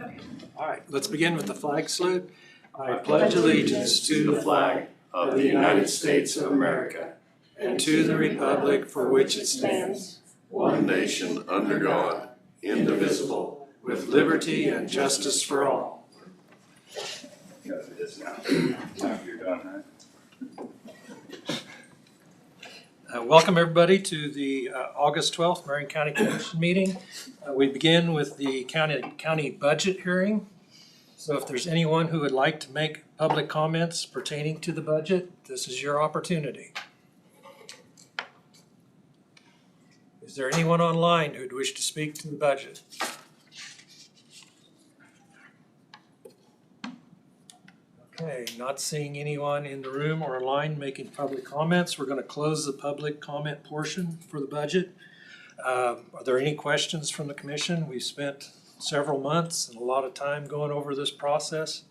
All right, let's begin with the flag salute. I pledge allegiance to the flag of the United States of America and to the republic for which it stands, one nation under God, indivisible, with liberty and justice for all. You gotta do this now. After you're done, right? Welcome everybody to the August 12th Marion County Commission meeting. We begin with the county budget hearing. So if there's anyone who would like to make public comments pertaining to the budget, this is your opportunity. Is there anyone online who'd wish to speak to the budget? Okay, not seeing anyone in the room or online making public comments. We're going to close the public comment portion for the budget. Are there any questions from the commission? We've spent several months and a lot of time going over this process.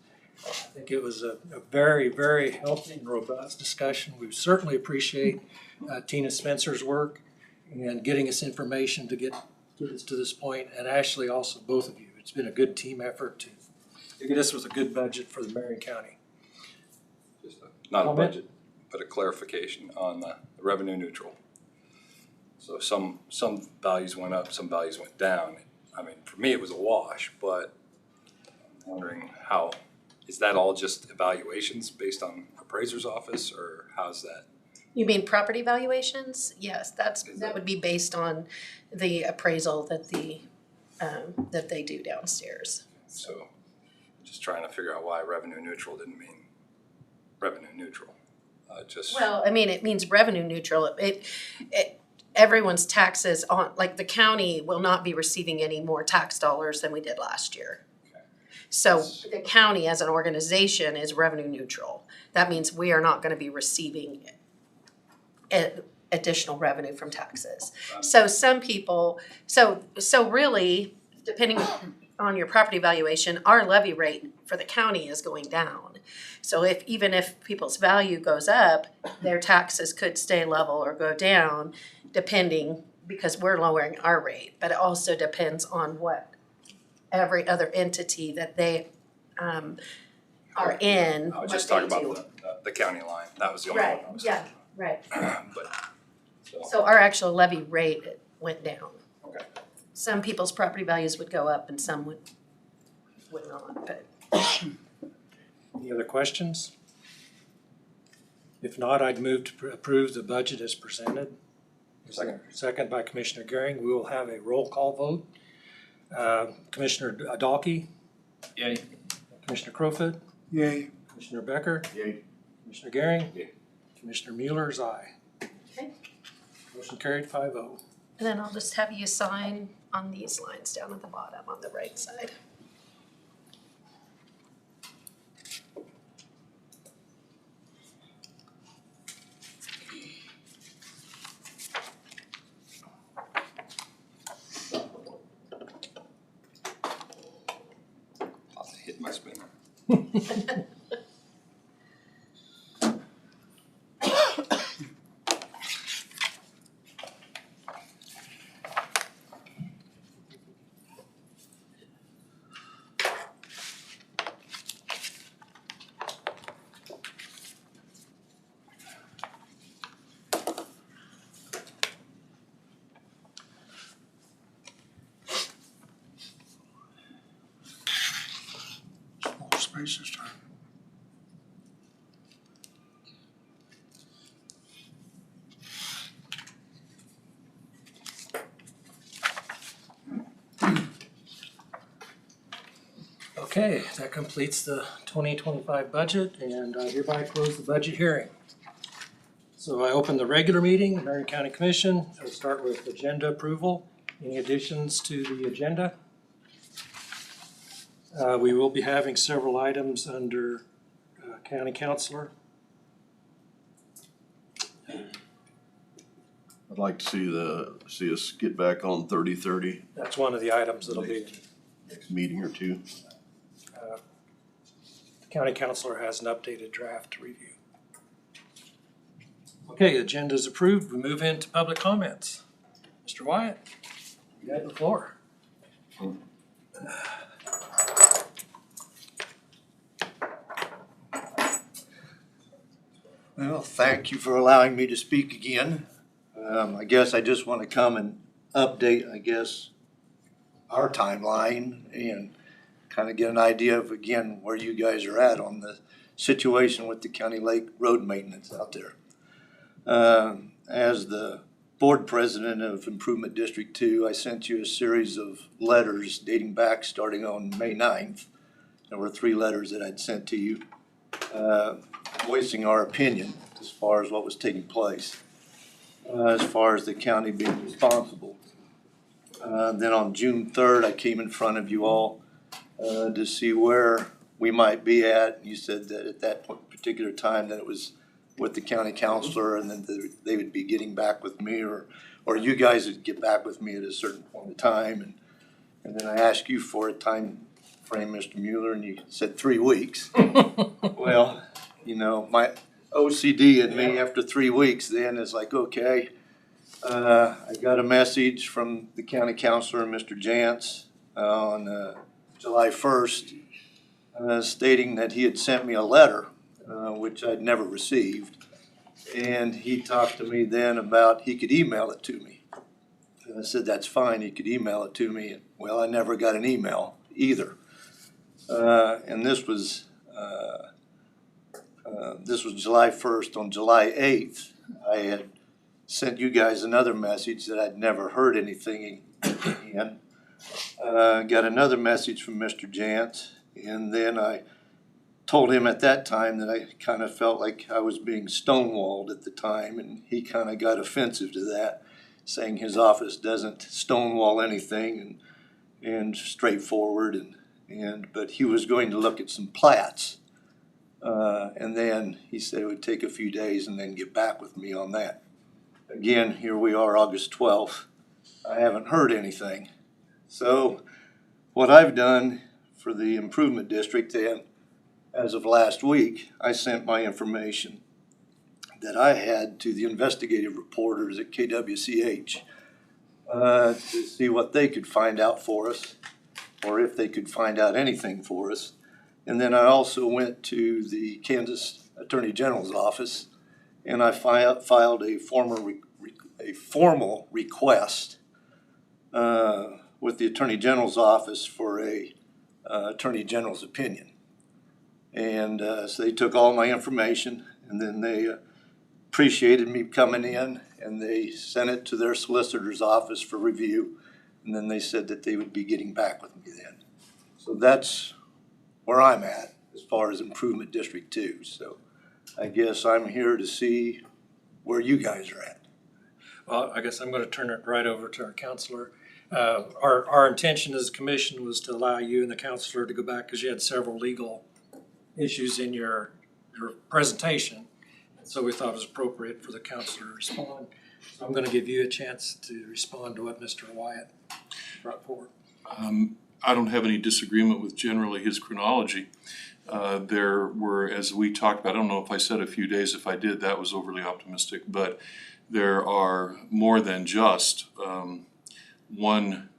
I think it was a very, very healthy and robust discussion. We certainly appreciate Tina Spencer's work and getting us information to get us to this point, and Ashley also, both of you. It's been a good team effort to get us with a good budget for the Marion County. Just not a budget, but a clarification on the revenue neutral. So some values went up, some values went down. I mean, for me, it was a wash, but I'm wondering how, is that all just evaluations based on appraiser's office, or how's that? You mean property valuations? Yes, that would be based on the appraisal that that they do downstairs. So just trying to figure out why revenue neutral didn't mean revenue neutral. Well, I mean, it means revenue neutral. Everyone's taxes on, like the county will not be receiving any more tax dollars than we did last year. Okay. So the county as an organization is revenue neutral. That means we are not going to be receiving additional revenue from taxes. So some people, so really, depending on your property valuation, our levy rate for the county is going down. So even if people's value goes up, their taxes could stay level or go down, depending, because we're lowering our rate. But it also depends on what every other entity that they are in. I was just talking about the county line. That was the only one I was talking Right. about. But, So our actual levy rate went down. okay. Some people's property values would go up and some would not, but. Any other questions? If not, I'd move to approve the budget as presented. Second. Second by Commissioner Gehring. We will have a roll call vote. Commissioner Dalkey. Yay. Commissioner Crowfoot. Yay. Commissioner Becker. Yay. Commissioner Gehring. Yay. Commissioner Mueller's aye. Okay. Motion carried 5-0. And then I'll just have you sign on these lines down at the bottom on the right side. I'll hit my spinner. Small space this time. Okay, that completes the 2025 budget, and I hereby close the budget hearing. So I open the regular meeting, Marion County Commission. I'll start with agenda approval. Any additions to the agenda? We will be having several items under County Councilor. I'd like to see us get back on 30-30 That's one of the items that'll be. next meeting or two. The County Councilor has an updated draft to review. Okay, agenda is approved. We move into public comments. Mr. Wyatt, you have the floor. Well, thank you for allowing me to speak again. I guess I just want to come and update, our timeline and kind of get an idea of, again, where you guys are at on the situation with the County Lake road maintenance out there. As the board president of Improvement District 2, I sent you a series of letters dating back starting on May 9th. There were 3 letters that I'd sent to you, voicing our opinion as far as what was taking place, as far as the county being responsible. Then on June 3rd, I came in front of you all to see where we might be at. You said that at that particular time that it was with the county counselor, and then they would be getting back with me, or you guys would get back with me at a certain point in time. And then I asked you for a time frame, Mr. Mueller, and you said 3 weeks. Well, you know, my OCD in me after 3 weeks then is like, okay. I got a message from the county counselor, Mr. Jantz, on July 1st, stating that he had sent me a letter, which I'd never received. And he talked to me then about he could email it to me. And I said, that's fine, he could email it to me. Well, I never got an email either. And this was July 1st. On July 8th, I had sent you guys another message that I'd never heard anything again. Got another message from Mr. Jantz, and then I told him at that time that I kind of felt like I was being stonewalled at the time, and he kind of got offensive to that, saying his office doesn't stonewall anything, and straightforward, but he was going to look at some plats. And then he said it would take a few days and then get back with me on that. Again, here we are, August 12th. I haven't heard anything. So what I've done for the Improvement District, then, as of last week, I sent my information that I had to the investigative reporters at KWCH to see what they could find out for us, or if they could find out anything for us. And then I also went to the Kansas Attorney General's office, and I filed a formal request with the Attorney General's office for a Attorney General's opinion. And so they took all my information, and then they appreciated me coming in, and they sent it to their solicitor's office for review, and then they said that they would be getting back with me then. So that's where I'm at as far as Improvement District 2. So I guess I'm here to see where you guys are at. Well, I guess I'm going to turn it right over to our counselor. Our intention as a commission was to allow you and the counselor to go back because you had several legal issues in your presentation. So we thought it was appropriate for the counselor to respond. So I'm going to give you a chance to respond to what Mr. Wyatt brought forward. I don't have any disagreement with generally his chronology. There were, as we talked about, I don't know if I said a few days. If I did, that was overly optimistic. But there are more than just one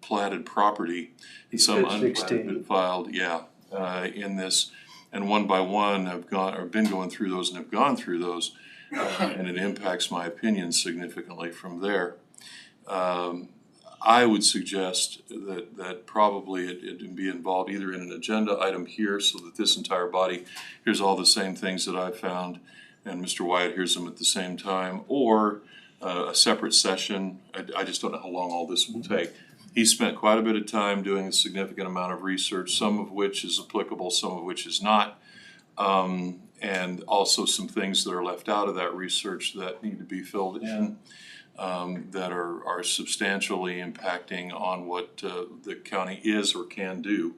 platted property and some unplatted been filed, in this. And one by one have been going through those and have gone through those, and it impacts my opinion significantly from there. I would suggest that probably it be involved either in an agenda item here so that this entire body hears all the same things that I've found and Mr. Wyatt hears them at the same time, or a separate session. I just don't know how long all this will take. He spent quite a bit of time doing a significant amount of research, some of which is applicable, some of which is not, and also some things that are left out of that research that need to be filled in. That are substantially impacting on what the county is or can do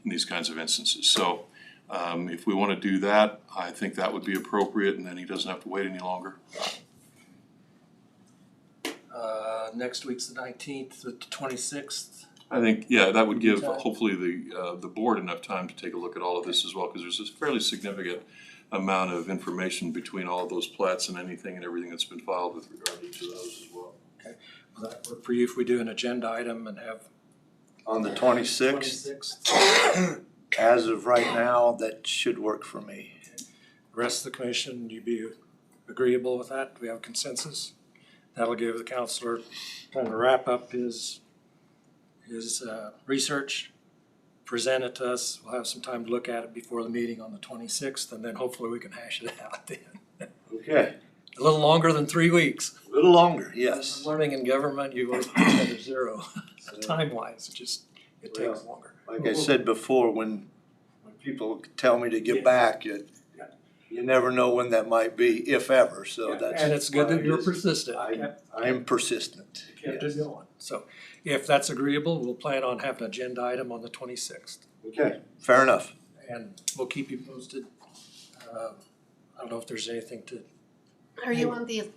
in these kinds of instances. So if we want to do that, I think that would be appropriate, and then he doesn't have to wait any longer. Next week's the 19th, the 26th. I think, that would give hopefully the board enough time to take a look at all of this as well, because there's a fairly significant amount of information between all of those plats and anything and everything that's been filed with regard to those as well. Okay. Will that work for you if we do an agenda item and have On the 26th, as of right now, that should work for me. The rest of the commission, you be agreeable with that? Do we have consensus? That'll give the counselor time to wrap up his research, present it to us. We'll have some time to look at it before the meeting on the 26th, and then hopefully we can hash it out then. Okay, A little longer than 3 weeks. a little longer, yes. Learning in government, you always put it at zero. Time-wise, it takes longer. Like I said before, when people tell me to get back, you never know when that might be, if ever, so that's. And it's good that you're persistent. I am persistent. Kept it going. So if that's agreeable, we'll plan on having an agenda item on the 26th. Okay, fair enough. And we'll keep you posted. I don't know if there's anything to, Are you on the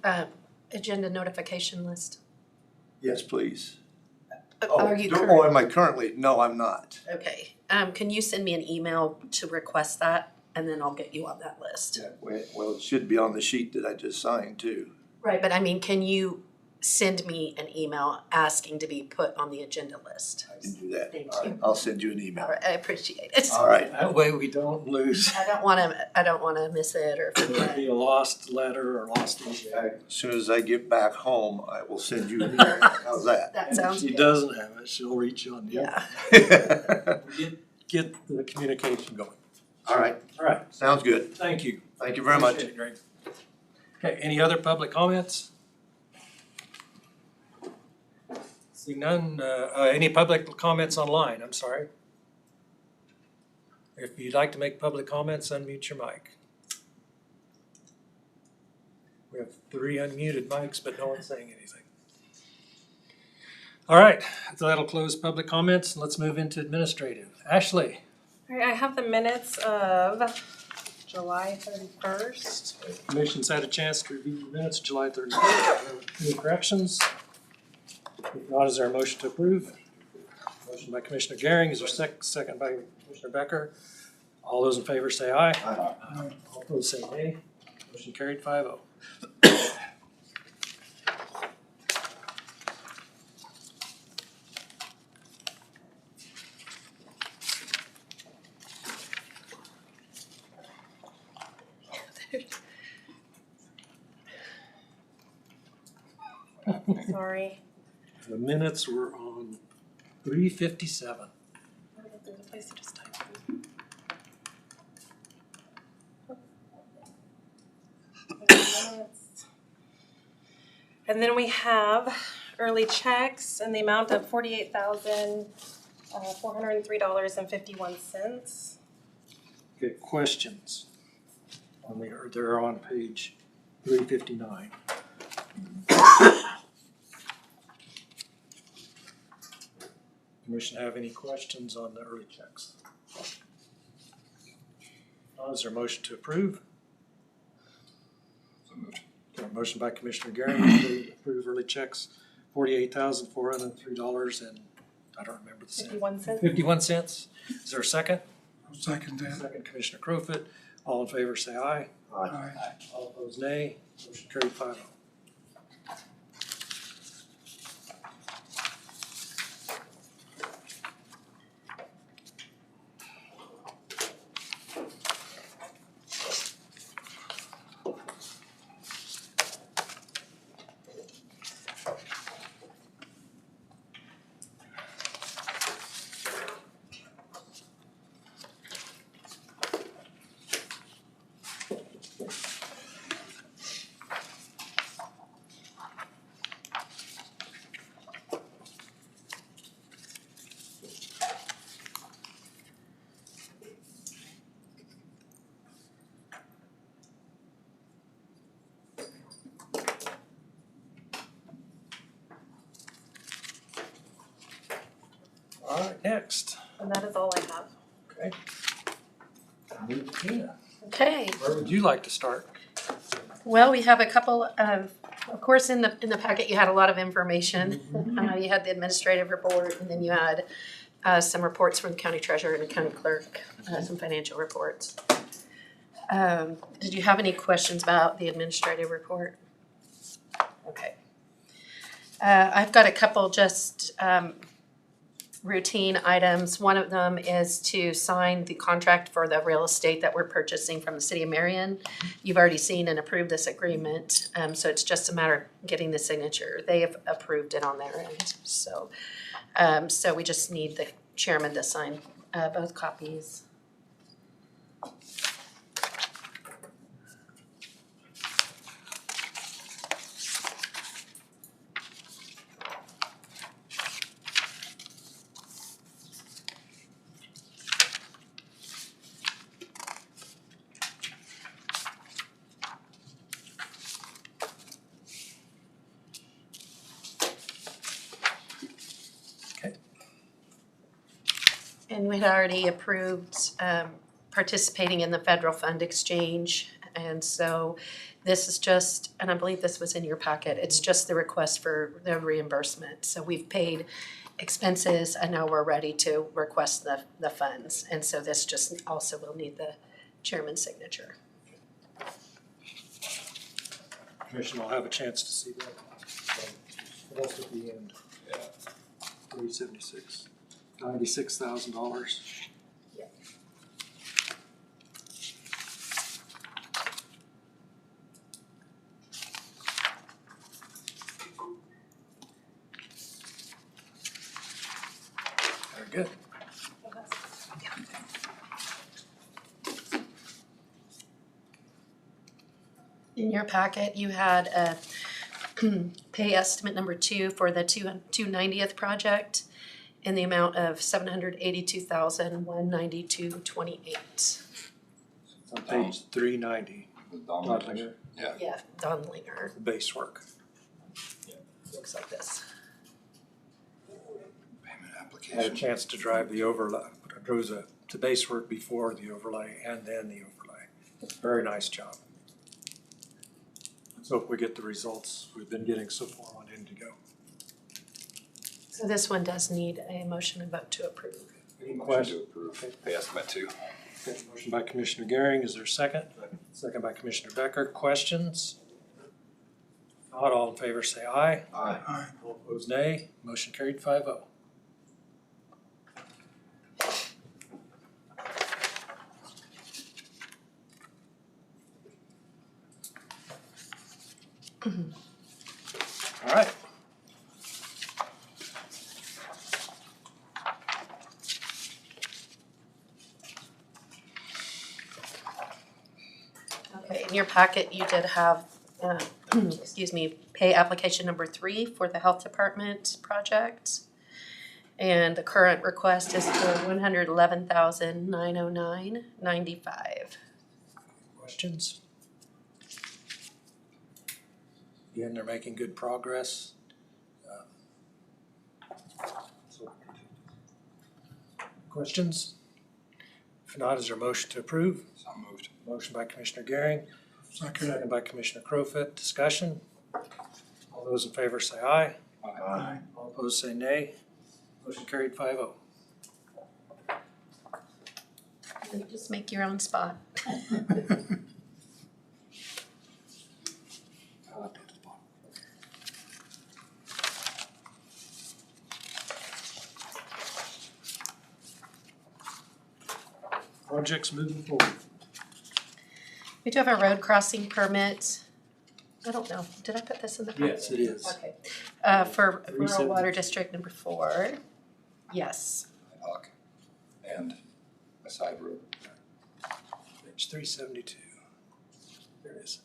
agenda notification list? Yes, please. Are you Oh, current? am I currently? No, I'm not. Okay, can you send me an email to request that, and then I'll get you on that list? Well, it should be on the sheet that I just signed too. Right, but I mean, can you send me an email asking to be put on the agenda list? I can do that. Thank All right, you. I'll send you an email. All right, I appreciate it. All right. that way we don't lose. I don't wanna miss it or forget. Be a lost letter or lost email. As soon as I get back home, I will send you an email. How's that? That If sounds she good. doesn't have it, she'll reach you on the. Yeah. Get the communication going. All right, All right, sounds good. thank you. Thank you very much. Appreciate it, Greg. Okay, any other public comments? See none, any public comments online, I'm sorry. If you'd like to make public comments, unmute your mic. We have 3 unmuted mics, but no one's saying anything. All right, so that'll close public comments, and let's move into administrative. Ashley? All right, I have the minutes of July 31st. Commission's had a chance to review the minutes, July 31st. Any corrections? If not, is there a motion to approve? Motion by Commissioner Gehring, is there second by Commissioner Becker? All those in favor say aye. Aye. All opposed say nay. Motion carried 5-0. Sorry. The minutes were on 357. I don't know if there's a place to just type in. And then we have early checks in the amount of $48,403.51. Okay, questions? They're on page 359. Commission have any questions on the early checks? Is there a motion to approve? So moved. Okay, motion by Commissioner Gehring to approve early checks, $48,403 and I don't remember the cent. 51 cents. 51 cents. Is there a second? Second that. Second, Commissioner Crowfoot. All in favor say aye. Aye. All opposed nay. Motion carried 5-0. All right, next. And that is all I have. Okay. Move to Tina. Okay, Where would you like to start? well, we have a couple of course, in the packet, you had a lot of information. You had the administrative report, and then you had some reports from the county treasurer and the county clerk, some financial reports. Did you have any questions about the administrative report? Okay. I've got a couple just routine items. One of them is to sign the contract for the real estate that we're purchasing from the city of Marion. You've already seen and approved this agreement, so it's just a matter of getting the signature. They have approved it on their end, so we just need the chairman to sign both copies. And we'd already approved participating in the federal fund exchange. And so this is just, and I believe this was in your packet, it's just the request for the reimbursement. So we've paid expenses and now we're ready to request the funds. And so this just also will need the chairman's signature. Commission will have a chance to see that. That's at the end. Yeah. $96,000. Very good. In your packet, you had a pay estimate number 2 for the 290th project in the amount of $782,192.28. On page 390, The Don Dodlinger, Yeah, Donlinger, base work. looks like this. Payment Had a application. chance to drive the overlay, I drove the base work before the overlay and then the overlay. Very nice job. Let's hope we get the results we've been getting so far on Indigo. So this one does need a motion and vote to approve. Any Motion questions? to approve pay estimate 2. Okay, motion by Commissioner Gehring, is there a second? Second by Commissioner Becker, questions? Not all in favor say aye. Aye. All opposed nay, motion carried 5-0. All right. Okay, in your packet, you did have, excuse me, pay application number 3 for the health department project. And the current request is for $111,909.95. Questions? Again, they're making good progress. Questions? If not, is there a motion to approve? So moved. Motion by Commissioner Gehring. Second by Commissioner Crowfoot. Discussion? All those in favor say aye. Aye. All opposed say nay. Motion carried 5-0. Just make your own spot. Projects moving forward. We do have a road crossing permit. I don't know, did I put this in the packet? Yes, it is. Okay, for rural 372. water district number 4. Yes, Hawk. And a side road. Page 372. There it is.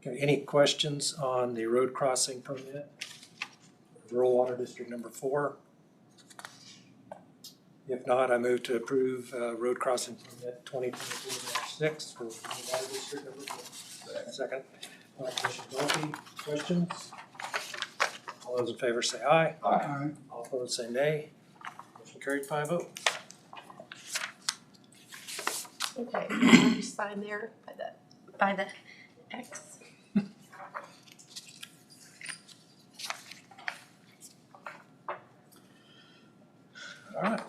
Okay, any questions on the road crossing permit? Rural Water District number 4? If not, I move to approve road crossing permit 2024-6 for Rural Water District number 4. Second. Commissioner Duffy, questions? All those in favor say aye. Aye. All opposed say nay. Motion carried 5-0. okay, you sign there by the X. All right.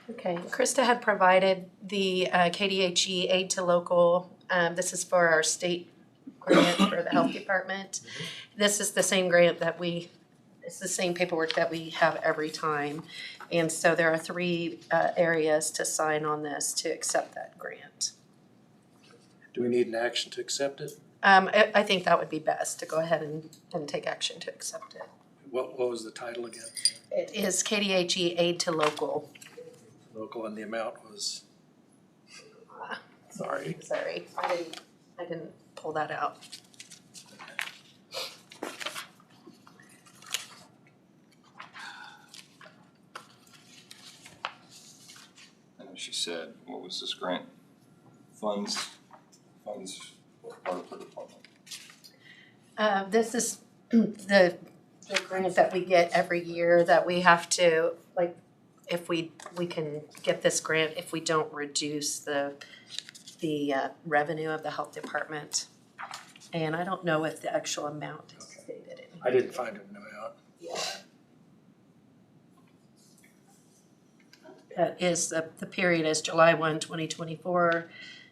Okay, Krista had provided the KDHE aid to local. This is for our state grant for the health department. This is the same grant that it's the same paperwork that we have every time. And so there are 3 areas to sign on this to accept that grant. Do we need an action to accept it? I think that would be best, to go ahead and take action to accept it. What was the title again? It is KDHE Aid to Local. Local, and the amount was? Sorry. Sorry, I didn't pull that out. I know she said, what was this grant? Funds for part of her department. This is the grant that we get every year that we have to, like, if we can get this grant if we don't reduce the revenue of the health department. And I don't know if the actual amount is stated in here. I didn't find an amount. Yeah. That is, the period is July 1, 2024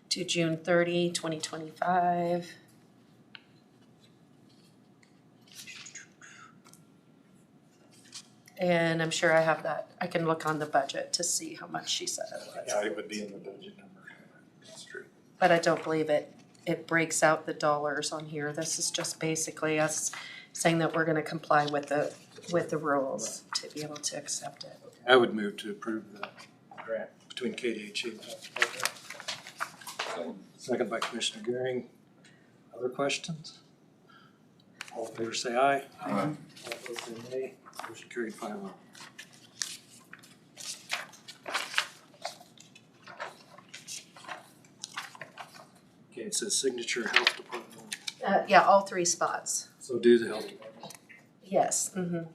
to June 30, 2025. And I'm sure I have that, I can look on the budget to see how much she said it was. Yeah, it would be in the budget number. That's true. But I don't believe it breaks out the dollars on here. This is just basically us saying that we're gonna comply with the rules to be able to accept it. I would move to approve the grant between KDHE and the health department. So, Second by Commissioner Goering. Other questions? All in favor say aye. Aye. All opposed say nay. Motion carried 5-0. Okay, it says signature health department. Yeah, all 3 spots. So do the health department. Yes, mm-hmm.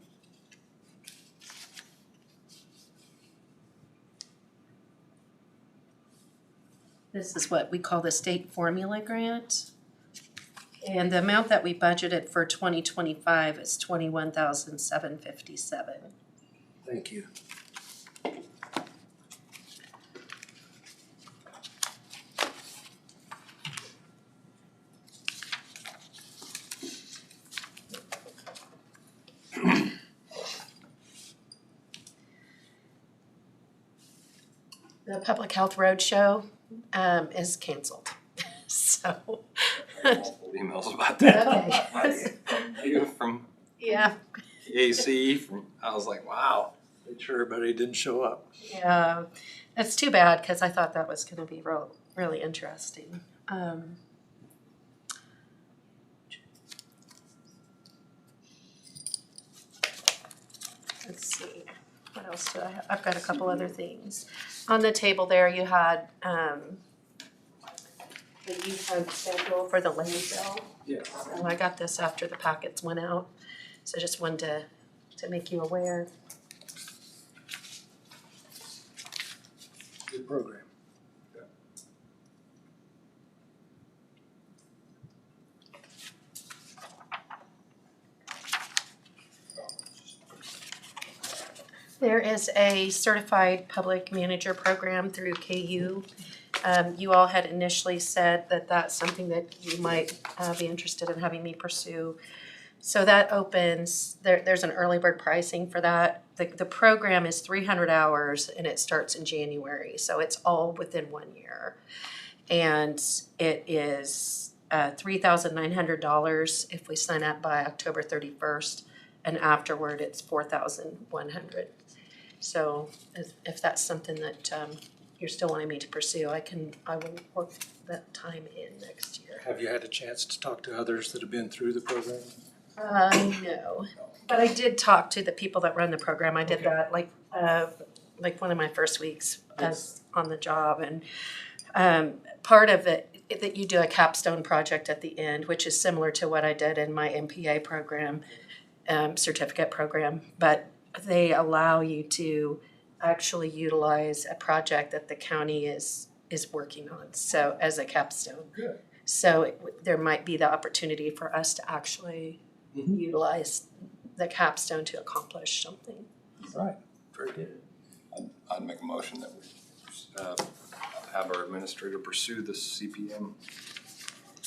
This is what we call the state formula grant. And the amount that we budgeted for 2025 is $21,757. Thank you. The Public Health Roadshow is canceled, so. multiple emails about that. Okay. You from Yeah, AC, I was like, wow. Made sure everybody didn't show up. yeah, it's too bad, because I thought that was gonna be really interesting. Let's see, what else do I have? I've got a couple other things. On the table there, you had, the use of schedule for the landfill. Yeah. So I got this after the packets went out, so just wanted to make you aware. Good program. There is a certified public manager program through KU. You all had initially said that that's something that you might be interested in having me pursue. So that opens, there's an early bird pricing for that. The program is 300 hours and it starts in January, so it's all within 1 year. And it is $3,900 if we sign up by October 31st, and afterward it's $4,100. So if that's something that you're still wanting me to pursue, I will work that time in next year. Have you had a chance to talk to others that have been through the program? No, but I did talk to the people that run the program. I did that like one of my first weeks as on the job, and part of it that you do a capstone project at the end, which is similar to what I did in my MPA program, certificate program, but they allow you to actually utilize a project that the county is working on, so as a capstone. Good. So there might be the opportunity for us to actually utilize the capstone to accomplish something. Right, very good. I'd make a motion that we have our administrator pursue the CPM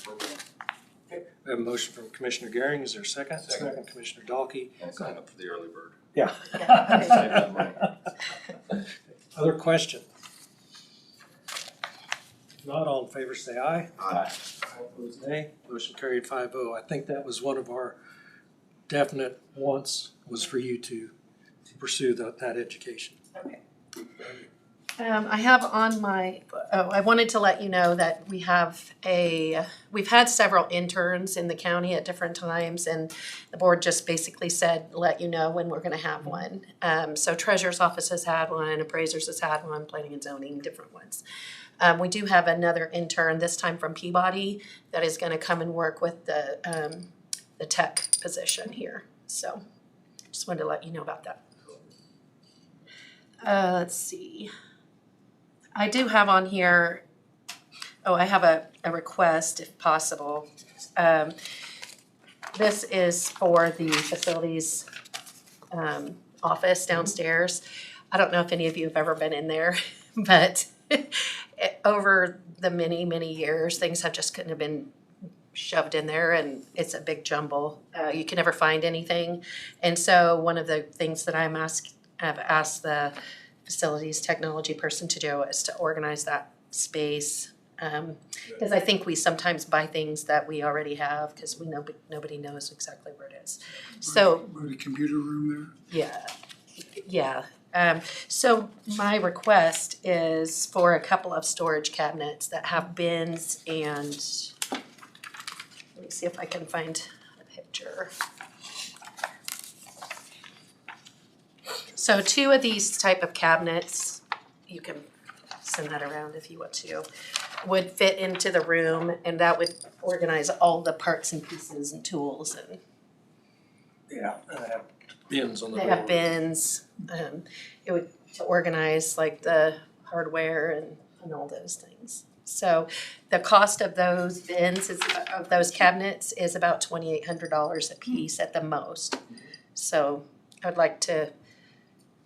program. We have a motion from Commissioner Garing, is there a second? Second. Commissioner Dalkey. And sign up for the early bird. Yeah. Yeah. Save that money. Other question? If not, all in favor say aye. Aye. All opposed nay. Motion carried 5-0. I think that was one of our definite wants, was for you to pursue that education. Okay. I have on my, I wanted to let you know that we've had several interns in the county at different times, and the board just basically said, let you know when we're gonna have one. So treasurer's office has had one, appraisers has had one, planning and zoning, different ones. We do have another intern, this time from Peabody, that is gonna come and work with the tech position here. So just wanted to let you know about that. Let's see. I do have on here, I have a request if possible. This is for the facilities office downstairs. I don't know if any of you have ever been in there, but over the many, many years, things have just couldn't have been shoved in there, and it's a big jumble. You can never find anything. And so one of the things that I've asked the facilities technology person to do is to organize that space. Because I think we sometimes buy things that we already have because nobody knows exactly where it is. So The computer room yeah. So my request is for a couple of storage cabinets that have bins and let me see if I can find a picture. So 2 of these type of cabinets, you can send that around if you want to, would fit into the room, and that would organize all the parts and pieces and tools, and Yeah, and I have bins on the they door. have bins. It would to organize like the hardware and all those things. So the cost of those bins of those cabinets is about $2,800 a piece at the most. So I'd like to,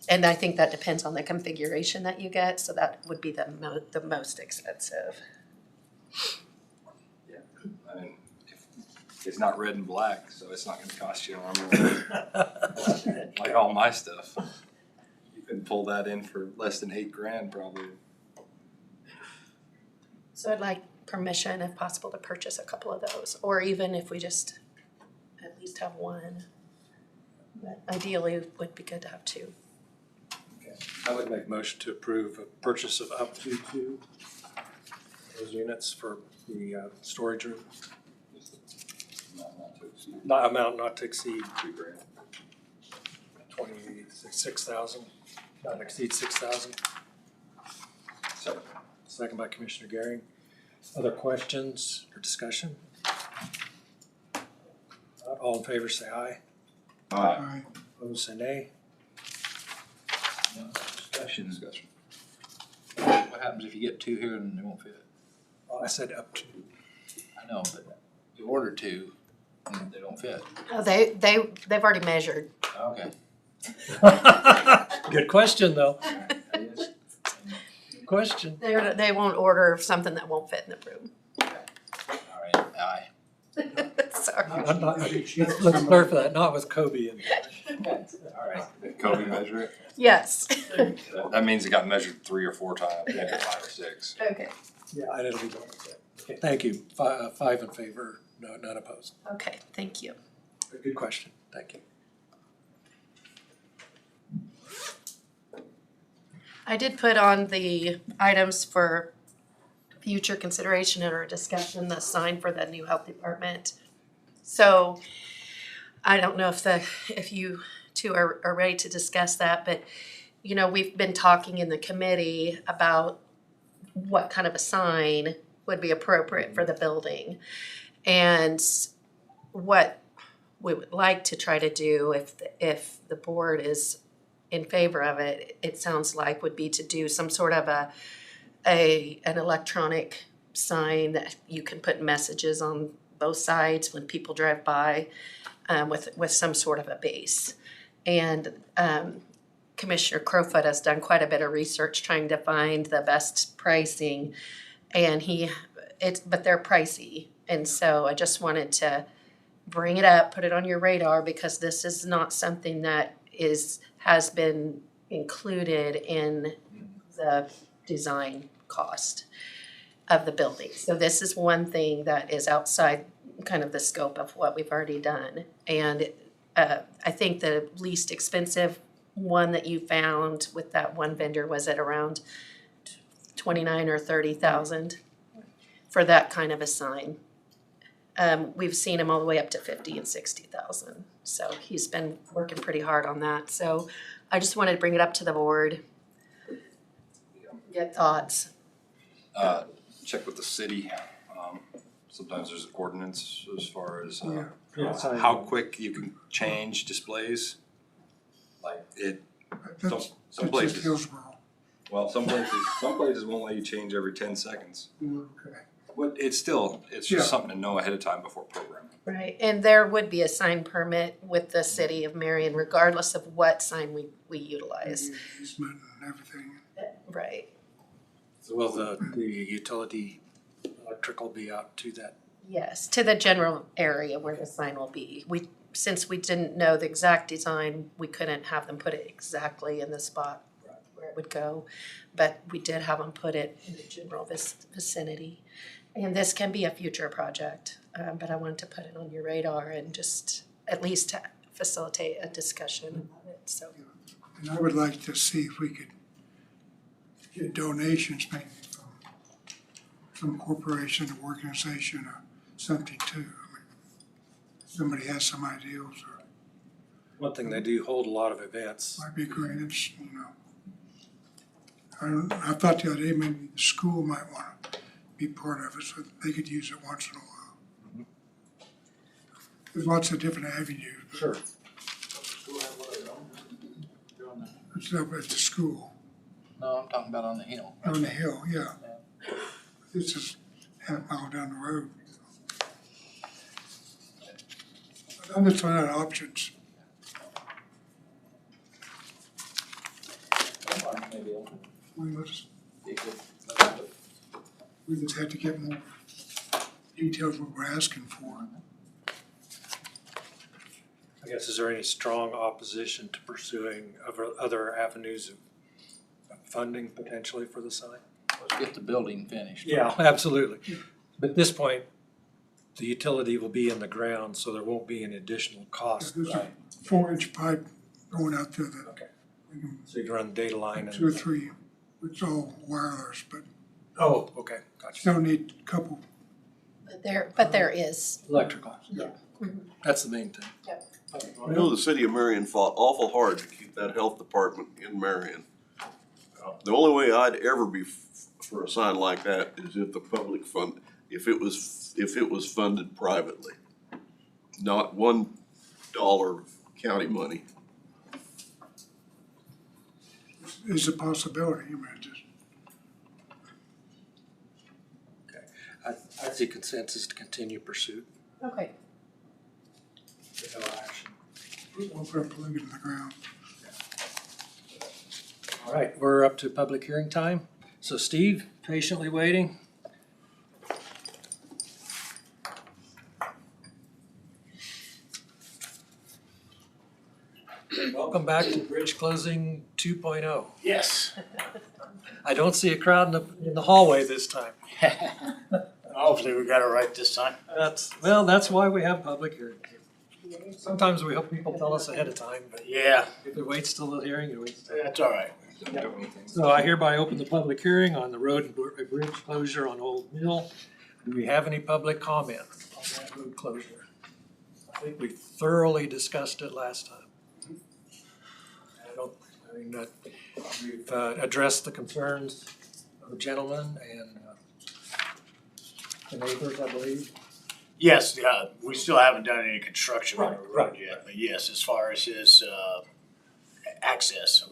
and I think that depends on the configuration that you get. So that would be the most expensive. I mean, it's not red and black, so it's not gonna cost you an arm and a leg. Like all my stuff. You can pull that in for less than $8,000 probably. So I'd like permission, if possible, to purchase a couple of those, or even if we just at least have one. But ideally, it would be good to have 2. I would make a motion to approve a purchase of up to 2 those units for the storage room. Not to exceed Amount not to exceed $2,000. 26,000, not exceed 6,000. So, Second by Commissioner Garing. Other questions or discussion? Not all in favor say aye. there. Aye. Opposed say nay. Discussion. discussion. What happens if you get 2 here and they won't fit? I said up to. I know, but you order 2 and they don't fit. Oh, they've already measured. Okay. Good question, though. Good question. They won't order something that won't fit in the room. All right, aye. Sorry. I'm not, let's clarify that, not with Kobe. All right. Did Kobe measure it? Yes. That means it got measured 3 or 4 times, maybe 5 or 6. Okay. Yeah, I didn't leave it. Okay, thank you. 5 in favor, no, none opposed. Okay, thank you. Good question, thank you. I did put on the items for future consideration or discussion, the sign for the new health department. So I don't know if you two are ready to discuss that, but you know, we've been talking in the committee about what kind of a sign would be appropriate for the building. And what we would like to try to do, if the board is in favor of it, it sounds like would be to do some sort of an electronic sign that you can put messages on both sides when people drive by, with some sort of a base. And Commissioner Crowfoot has done quite a bit of research trying to find the best pricing, and but they're pricey. And so I just wanted to bring it up, put it on your radar, because this is not something that has been included in the design cost of the building. So this is one thing that is outside kind of the scope of what we've already done. And I think the least expensive one that you found with that one vendor was at around 29 or 30,000 for that kind of a sign. We've seen him all the way up to 50 and 60,000. So he's been working pretty hard on that. So I just wanted to bring it up to the board. Get thoughts. Check with the city. Sometimes there's an ordinance as far as Yeah. how quick you can change displays. Like some That's in places, Hillsborough. well, some places won't let you change every 10 seconds. Okay. But it's Yeah. just something to know ahead of time before programming. Right, and there would be a sign permit with the city of Marion regardless of what sign we utilize. Easement and everything. Right. So will the utility electrical be out to that? Yes, to the general area where the sign will be. Since we didn't know the exact design, we couldn't have them put it exactly in the spot where it would go. But we did have them put it in the general vicinity. And this can be a future project, but I wanted to put it on your radar and just at least to facilitate a discussion about it, so. And I would like to see if we could get donations maybe from some corporation or organization or something too. I mean, somebody has some ideas or One thing, they do hold a lot of events. might be grants, you know. I thought the other day maybe the school might want to be part of it so they could use it once in a while. There's lots of different avenues. but Sure. It's up at the school, No, I'm talking about on the hill. on the hill, yeah. It's just half a mile down the road. But I'm just throwing out options. We just had to get more details what we're asking for. I guess, is there any strong opposition to pursuing other avenues of funding potentially for the sign? Let's get the building finished. Yeah, absolutely. But at this point, the utility will be in the ground, so there won't be any additional cost. There's a 4-inch pipe going out through the, Okay. So you can run the data line 2 or and, 3, it's all wireless, but oh, okay, gotcha. still need a couple. But there is. Electrical, Yeah. that's the main thing. I know the city of Marion fought awful hard to keep that health department in Marion. The only way I'd ever be for a sign like that is if the public fund, if it was funded privately. Not $1 of county money. Is a possibility, I mean, just, I see consensus to continue pursuit. Okay. No action. we'll put a plug in the ground. All right, we're up to public hearing time. So Steve, patiently waiting. Welcome back to Bridge Closing 2.0. Yes. I don't see a crowd in the hallway this time. Hopefully we got it right this time. That's why we have public hearings. Sometimes we hope people tell us ahead of time, but Yeah, if it waits till the hearing, it waits till. that's all right. Don't do anything. So I hereby open the public hearing on the road and bridge closure on Old Mill. Do we have any public comment on that road closure? I think we thoroughly discussed it last time. We've addressed the concerns of the gentleman and the neighbors, I believe. Yes, we still haven't done any construction on the Right, road right. yet, but yes, as far as his, access,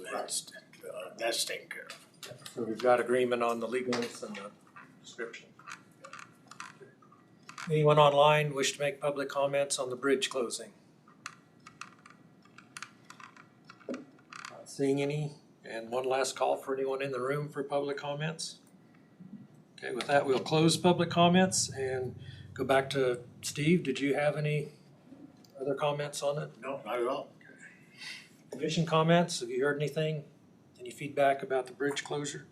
that's taken care of. So we've got agreement on the legals and the description. Anyone online wish to make public comments on the bridge closing? Not seeing any, and one last call for anyone in the room for public comments. Okay, with that, we'll close public comments and Go back to Steve. Did you have any other comments on it? No, not at all. Commission comments? Have you heard anything? Any feedback about the bridge closure?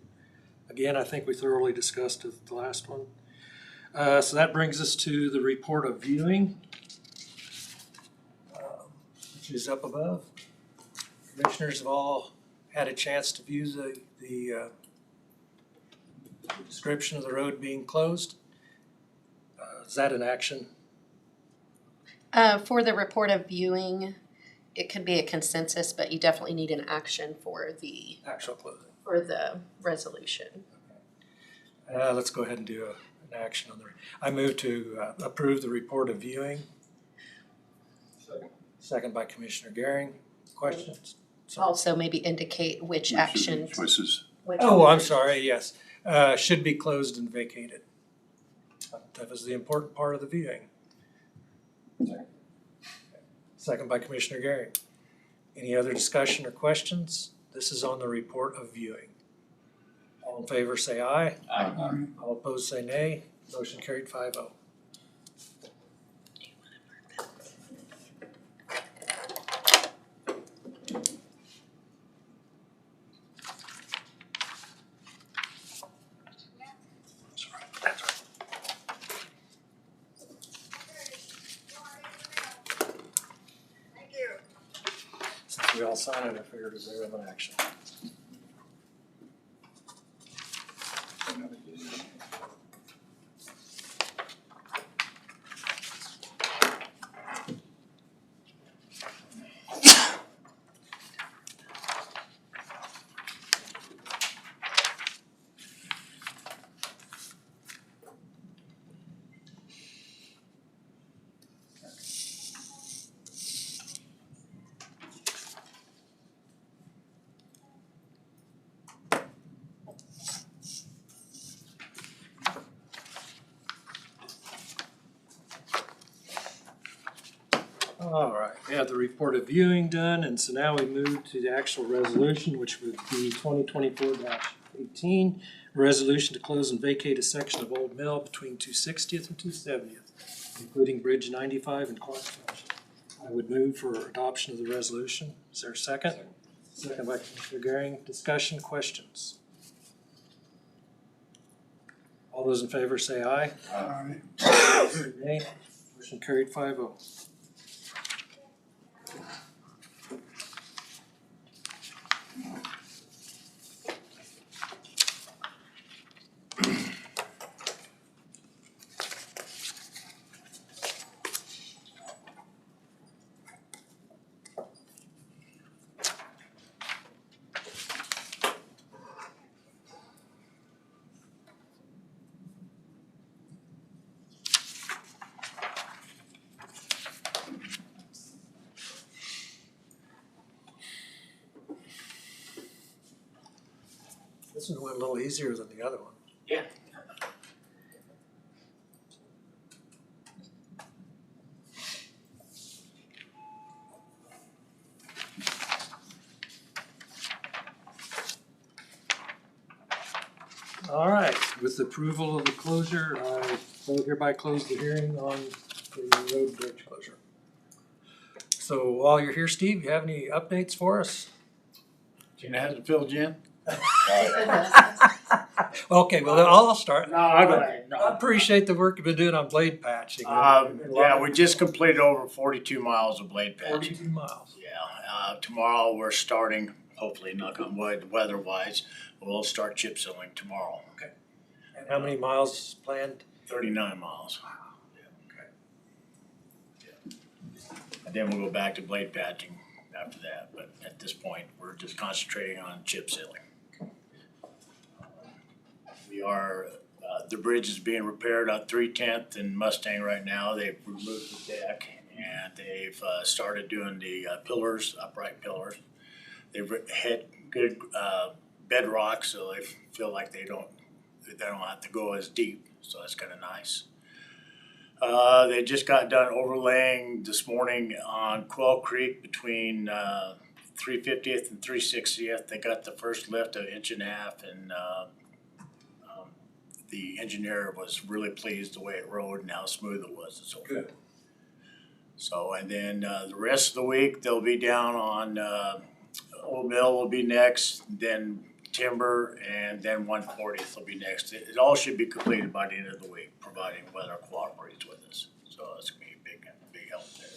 Again, I think we thoroughly discussed it the last one. So that brings us to the report of viewing, which is up above. Commissioners have all had a chance to view the description of the road being closed. Is that an action? For the report of viewing, it could be a consensus, but you definitely need an action for the Actual closing. resolution. Let's go ahead and do an action on I move to approve the report of viewing. Second by Commissioner Gehring. Questions? Sorry. Also maybe indicate which action. Choices. Oh, I'm sorry, yes. Should be closed and vacated. That was the important part of the viewing. Second by Commissioner Gehring. Any other discussion or questions? This is on the report of viewing. All in favor say aye. Aye. All opposed say nay. Motion carried 5-0. Since we all signed it, I figured it was there of an action. All right, we have the report of viewing done, and so now we move to the actual resolution, which would be 2024-18. Resolution to close and vacate a section of Old Mill between 260th and 270th, including Bridge 95 and Clark Township. I would move for adoption of the resolution. Is there a second? Second by Commissioner Gehring. Discussion, questions? All those in favor say aye. Aye. Nay. Motion carried 5-0. This one went a little easier than the other one. Yeah. All right, with the approval of the closure, I hereby close the hearing on the road bridge closure. So while you're here, Steve, you have any updates for us? Gina hasn't filled you in? Okay, well, then I'll start. No, I'll go ahead. I No. appreciate the work you've been doing on blade patching. Yeah, we just completed over 42 miles of blade patching. 42 miles. Yeah, tomorrow we're starting, hopefully knock on wood, weather-wise, we'll start chip sealing tomorrow. Okay. And how many miles planned? 39 miles. Okay. And then we'll go back to blade patching after that, but at this point, we're just concentrating on chip sealing. We are, the bridge is being repaired on 310th and Mustang right now. They've removed the deck and they've started doing the pillars, upright pillars. They've hit good bedrock, so they feel like they don't have to go as deep, so that's kind of nice. They just got done overlaying this morning on Quail Creek between 350th and 360th. They got the first lift of 1.5 inches and the engineer was really pleased the way it rode and how smooth it was and so forth. Good. So, and then the rest of the week, they'll be down on Old Mill will be next, then Timber, and then 140th will be next. It all should be completed by the end of the week, providing weather cooperates with us. So that's gonna be a big help there.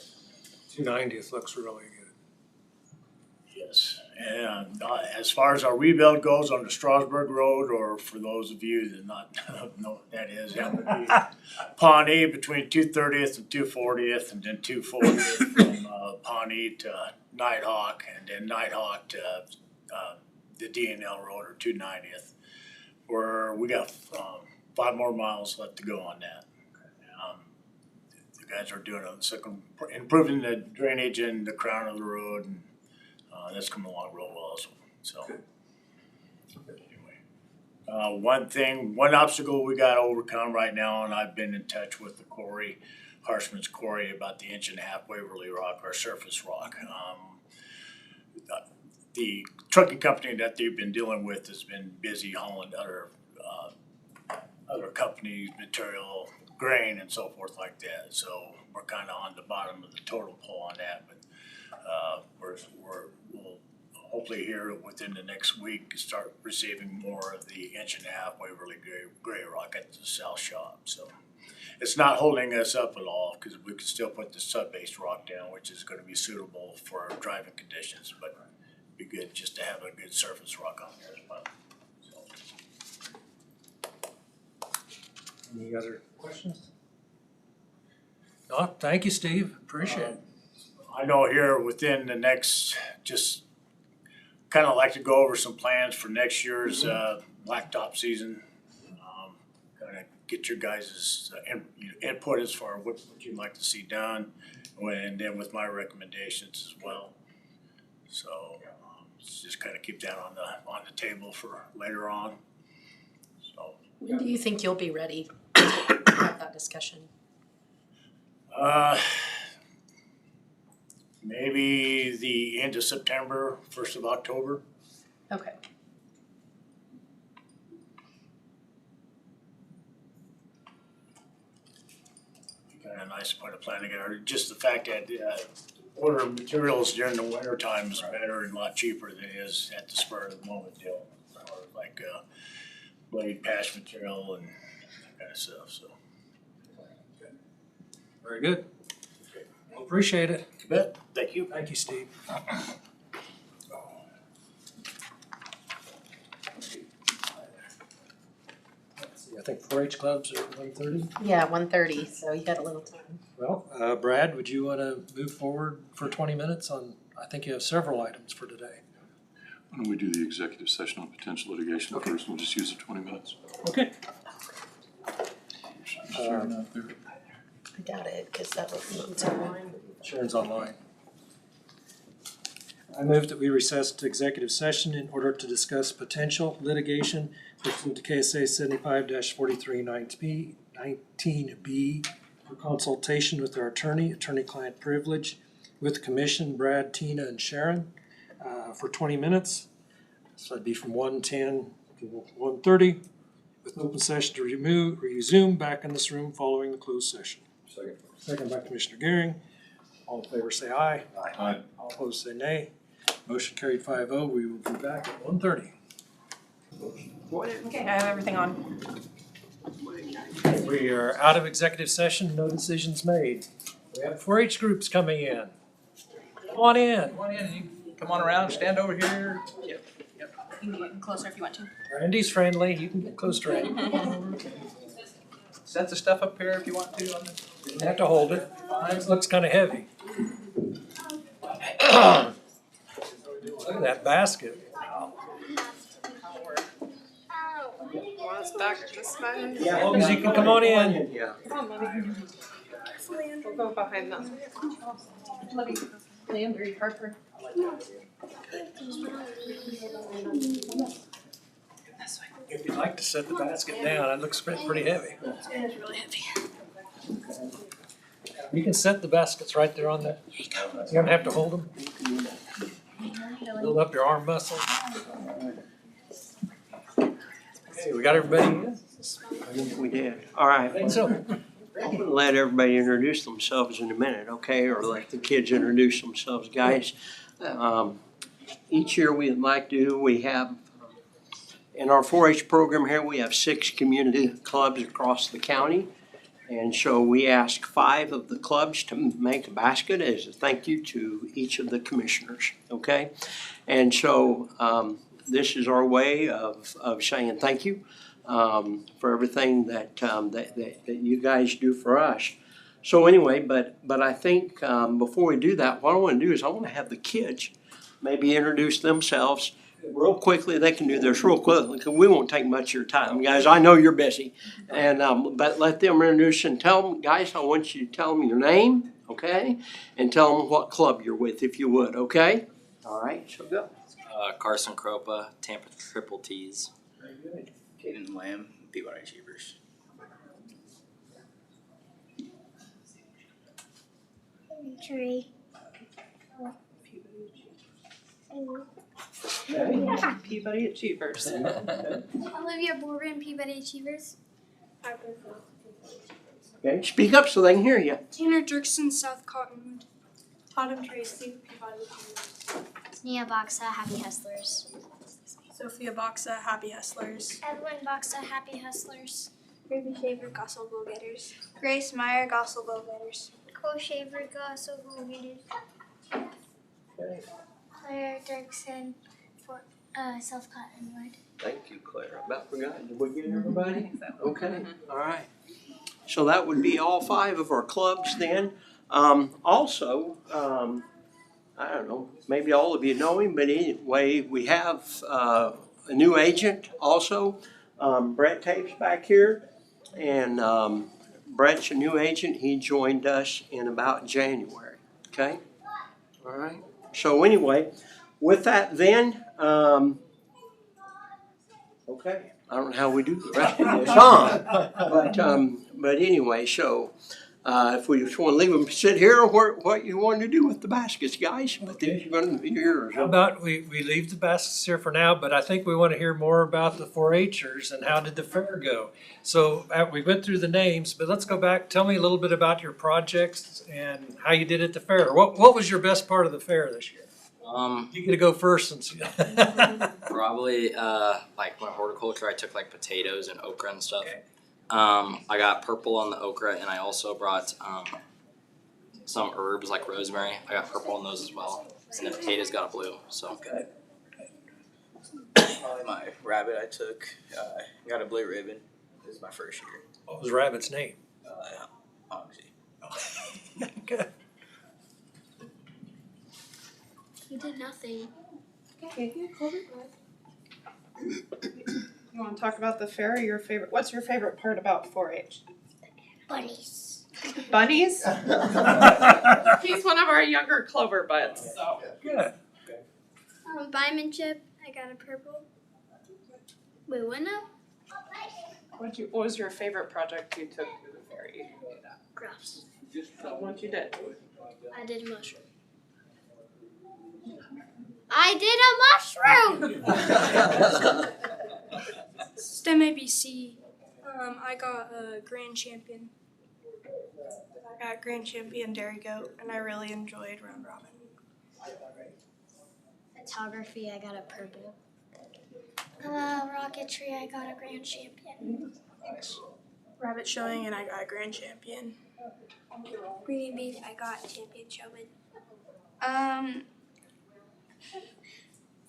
290th looks really good. Yes, and as far as our rebuild goes on the Strasburg Road, or for those of you that not know what that is, that would be Pawnee between 230th and 240th, and then 240th from Pawnee to Nighthawk, and then Nighthawk to the DNL Road, or 290th, where we got 5 more miles left to go on that. The guys are doing improving the drainage in the crown of the road, and that's coming along real well as well, so. Anyway, one obstacle we got to overcome right now, and I've been in touch with the quarry, Harshman's Quarry, about the 1.5-inch Waverly Rock, our surface rock. The trucking company that they've been dealing with has been busy hauling other companies' material, grain and so forth like that, so we're kind of on the bottom of the totem pole on that, but we'll hopefully here within the next week start receiving more of the 1.5-inch Waverly gray rock at the south shop. So it's not holding us up at all, because we can still put the sub-based rock down, which is going to be suitable for driving conditions, but it'd be good just to have a good surface rock on there as well. So. Any other questions? No, thank you, Steve, appreciate it. I know here within the next, just kind of like to go over some plans for next year's blacktop season. Kind of get your guys' input as far as what you'd like to see done, and then with my recommendations as well. So just kind of keep that on the table for later on. So When do you think you'll be ready to have that discussion? Maybe the end of September, 1st of October. Okay. Kind of nice to put a plan together. Just the fact that order materials during the winter time is better and a lot cheaper than it is at the spur of the moment deal. Or like blade patch material and that kind of stuff. So. Very good. Well, appreciate it. You bet. Thank you. Thank you, Steve. Let's see, I think 4-H clubs are at 1:30. Yeah, 1:30, so you got a little time. Well, Brad, would you want to move forward for 20 minutes on, I think you have several items for today. Why don't we do the executive session on potential litigation first? We'll just use the 20 minutes. Okay. I doubt it, because that was online. Sharon's online. I move that we recess to executive session in order to discuss potential litigation pursuant to KSA 75-43-19B for consultation with our attorney-client privilege with the commission, Brad, Tina, and Sharon, for 20 minutes. So that'd be from 1:10 to 1:30 with open session to resume back in this room following the closed session. Second by Commissioner Gehring. All in favor say aye. Aye. All opposed say nay. Motion carried 5-0. We will be back at 1:30. Okay, I have everything on. We are out of executive session, no decisions made. We have 4-H groups coming in. Come on in. Come on in, you come on around, stand over here. Yep. You can get closer if you want to. Randy's friendly. You can get close to Randy. Set the stuff up here if you want to on this. You don't have to hold it. It looks kind of heavy. Look at that basket. Yeah, as long as you can come on in. Yeah. We'll go behind them. Landry Harper. If you'd like to set the basket down, it looks pretty heavy. It's really heavy. You can set the baskets right there on that. You don't have to hold them. Build up your arm muscle. Okay, we got everybody in? I think we did. All right. So, I'm gonna let everybody introduce themselves in a minute, okay? Or let the kids introduce themselves, guys. Each year we like to, we have, in our 4-H program here, we have 6 community clubs across the county. And so we ask 5 of the clubs to make a basket as a thank you to each of the commissioners, okay? And so this is our way of saying thank you for everything that you guys do for us. So anyway, but I think before we do that, what I want to do is I want to have the kids maybe introduce themselves real quickly. They can do this real quickly because we won't take much of your time, guys. I know you're busy, and but let them introduce and tell them, guys. I want you to tell them your name, okay, and tell them what club you're with, if you would, okay. All right, so go. Carson Kropa, Tampa Triple T's. Very good. Caden Lamb, Peabody Achievers. Tree. Peabody Achievers. Olivia Bourbon, Peabody Achievers. Okay, speak up so they can hear you. Tanner Dirksen, South Cottonwood. Autumn Tracy, Peabody Achievers. Nia Boxa, Happy Hustlers. Sophia Boxa, Happy Hustlers. Evelyn Boxa, Happy Hustlers. Ruby Shaver, Gossel Go Getters. Grace Meyer, Gossel Go Getters. Nicole Shaver, Gossel Go Getters. Claire Dirksen, for South Cottonwood. Thank you, Claire. About forgot. Did we get everybody? Okay, all right. So that would be all 5 of our clubs then. Also, I don't know, maybe all of you know him, but anyway, we have a new agent also. Brett Tape's back here, and Brett's a new agent. He joined us in about January, okay? All right. So anyway, with that then, okay, I don't know how we do the rest of this on, but anyway, so if we just want to leave them sit here, or what you want to do with the baskets, guys, but then you're going to be yours. how about we leave the baskets here for now, but I think we want to hear more about the 4-H'ers and how did the fair go? So we went through the names, but let's go back. Tell me a little bit about your projects and how you did at the fair. What was your best part of the fair this year? You get to go first since Probably like my horticulture, I took like potatoes and okra and stuff. Okay. I got purple on the okra, and I also brought some herbs like rosemary. I got purple on those as well. And the potatoes got a blue. So Okay. Probably my rabbit I took, got a blue ribbon. This is my first year. What was Rabbit's name? Oxy. Good. You did nothing. You want to talk about the fair or your favorite? What's your favorite part about 4-H? Bunnies. Bunnies? He's one of our younger clover buds, so. Good. Buymanship, I got a purple. Wait, what now? What was your favorite project you took to the fair? Grass. What you did? I did a mushroom. I did a mushroom! STEM ABC. I got a grand champion. I got grand champion dairy goat, and I really enjoyed round robin. Photography, I got a purple. Rocketry, I got a grand champion. Rabbit showing, and I got a grand champion. Breeding beef, I got champion showman.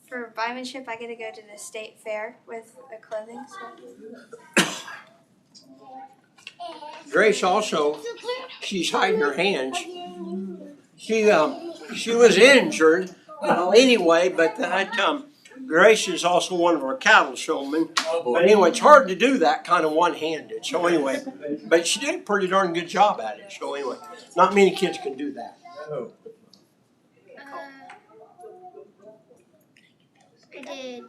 For buymanship, I get to go to the state fair with a clothing store. Grace also, she's hiding her hands. She was injured, anyway, but that Grace is also one of our cattle showmen. But anyway, it's hard to do that kind of one-handed. So anyway, but she did a pretty darn good job at it. So anyway, not many kids can do that. I did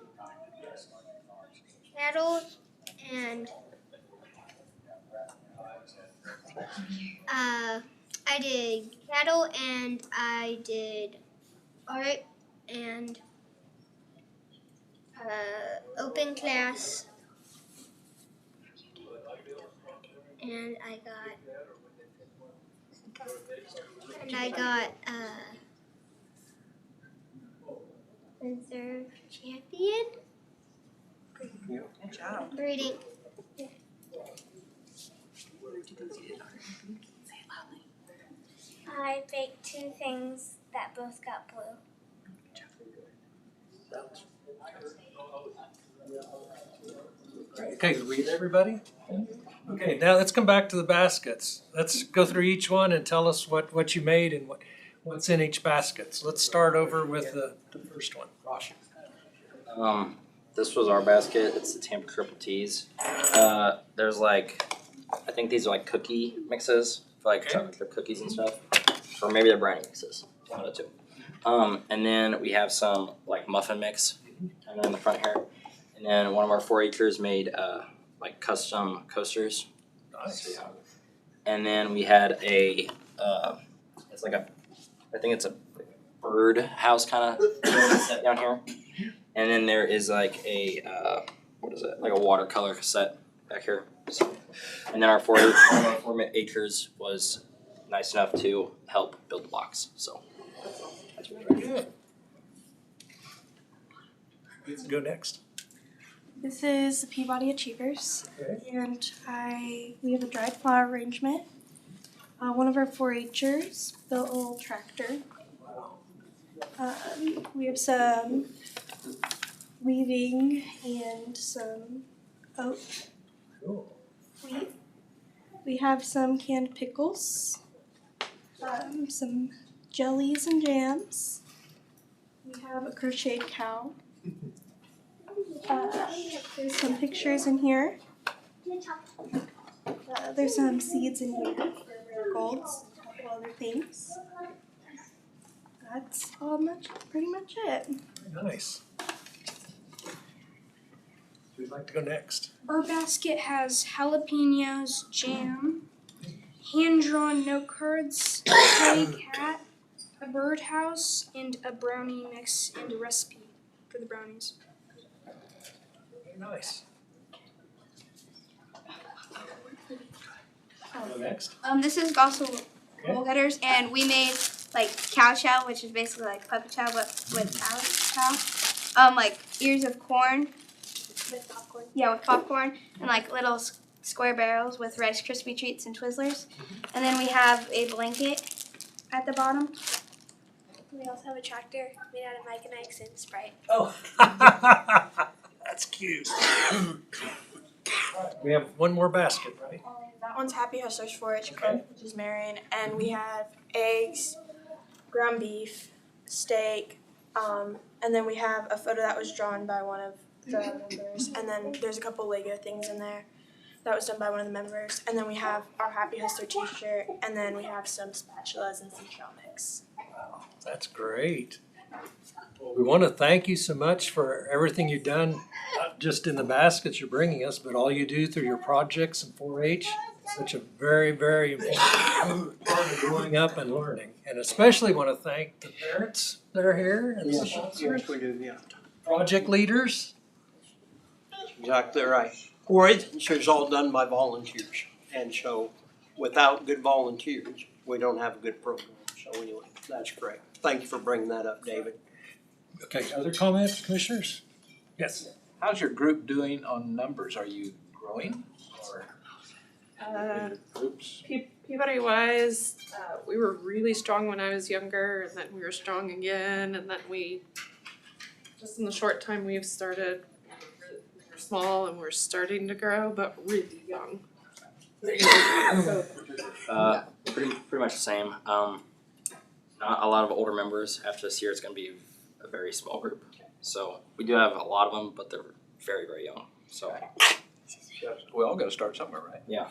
cattle and I did cattle and I did art and open class and I got reserve champion. Good job. Breeding. I baked 2 things that both got blue. Okay, read everybody? Okay, now let's come back to the baskets. Let's go through each one and tell us what you made and what's in each basket. So let's start over with the first one. Rosh. This was our basket. It's the Tampa Triple T's. There's like, I think these are like cookie mixes, for like chocolate chip cookies and stuff, or maybe they're brownie mixes. One of the two. And then we have some like muffin mix, kind of in the front here. And then one of our 4-Hers made like custom coasters. Nice. And then we had a, it's like a, I think it's a bird house kind of set down here. And then there is like a, what is it? Like a watercolor set back here. So, and then our 4-Hers was nice enough to help build the blocks. So that's what we're doing. You can go next. This is the Peabody Achievers, and we have a dried flower arrangement. One of our 4-Hers built a little tractor. We have some weaving and some oat wheat. We have some canned pickles, some jellies and jams. We have a crocheted cow. There's some pictures in here. There's some seeds in here for marigolds, a couple other things. That's pretty much it. Nice. Who'd like to go next? Our basket has jalapenos, jam, hand-drawn note cards, a teddy cat, a birdhouse, and a brownie mix and a recipe for the brownies. Nice. Go next. This is Gossel Goal-Getters, and we made like cow chow, which is basically like puppy chow, but with cow chow. Like ears of corn. With popcorn. Yeah, with popcorn, and like little square barrels with Rice Krispie treats and Twizzlers. And then we have a blanket at the bottom. We also have a tractor made out of Mike and Ike's and Sprite. Oh, that's cute. We have one more basket, right? That one's Happy Hustlers 4-H Club, which is Marion, and we have eggs, ground beef, steak, and then we have a photo that was drawn by one of the members, and then there's a couple Lego things in there that was done by one of the members, and then we have our Happy Hustler t-shirt, and then we have some spatulas and some trail mix. Wow, that's great. We want to thank you so much for everything you've done, not just in the baskets you're bringing us, but all you do through your projects in 4-H. Such a very, very important part of growing up and learning. And especially want to thank the parents that are here and the sponsors, we do, yeah. project leaders. Exactly right. It's all done by volunteers, and so without good volunteers, we don't have a good program. So anyway, that's great. Thank you for bringing that up, David. Okay, other comments, commissioners? Yes. How's your group doing on numbers? Are you growing or groups? Peabody wise, we were really strong when I was younger, and then we were strong again, and then we, just in the short time we've started, we're small and we're starting to grow, but really young. Pretty much the same. Not a lot of older members. After this year, it's going to be a very small group. So we do have a lot of them, but they're very, very young. So We all got to start somewhere, right? yeah.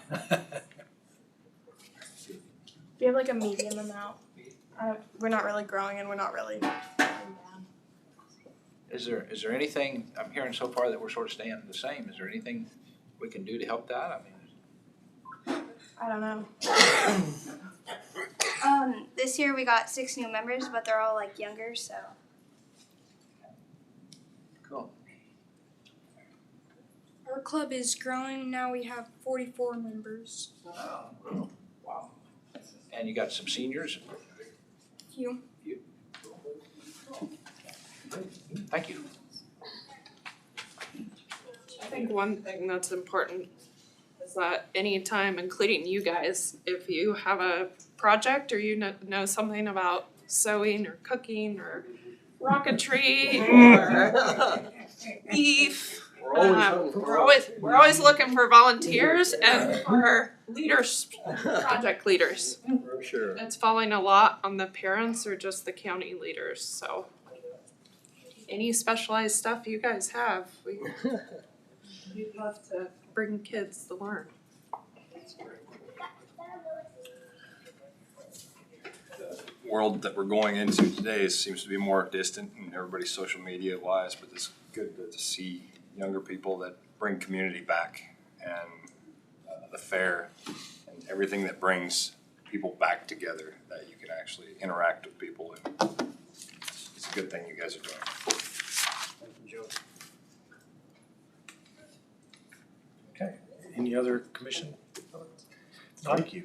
We have like a medium amount. We're not really growing and we're not really going down. Is there anything, I'm hearing so far that we're sort of staying the same, is there anything we can do to help that? I mean, I don't know. This year we got 6 new members, but they're all like younger, so. cool. Our club is growing. Now we have 44 members. Wow. And you got some seniors? You. Thank you. I think one thing that's important is that anytime, including you guys, if you have a project or you know something about sewing or cooking or rocketry or beef, we're always looking for volunteers and for leaders, project leaders. For sure. It's falling a lot on the parents or just the county leaders, so any specialized stuff you guys have, we'd love to bring kids to learn. The world that we're going into today seems to be more distant and everybody's social media wise, but it's good to see younger people that bring community back and the fair and everything that brings people back together, that you can actually interact with people, and it's a good thing you guys are doing. Okay, any other commission? Thank you.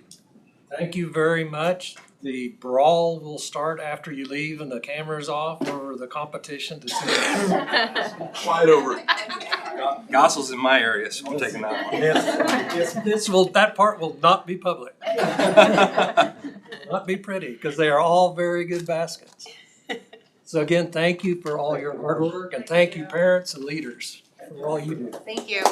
Thank you very much. The brawl will start after you leave and the camera's off, or the competition to see. Fight over it. Gossel's in my area, so I'm taking that one. That part will not be public. Not be pretty, because they are all very good baskets. So again, thank you for all your hard work, and thank you parents and leaders for all you do. Thank you.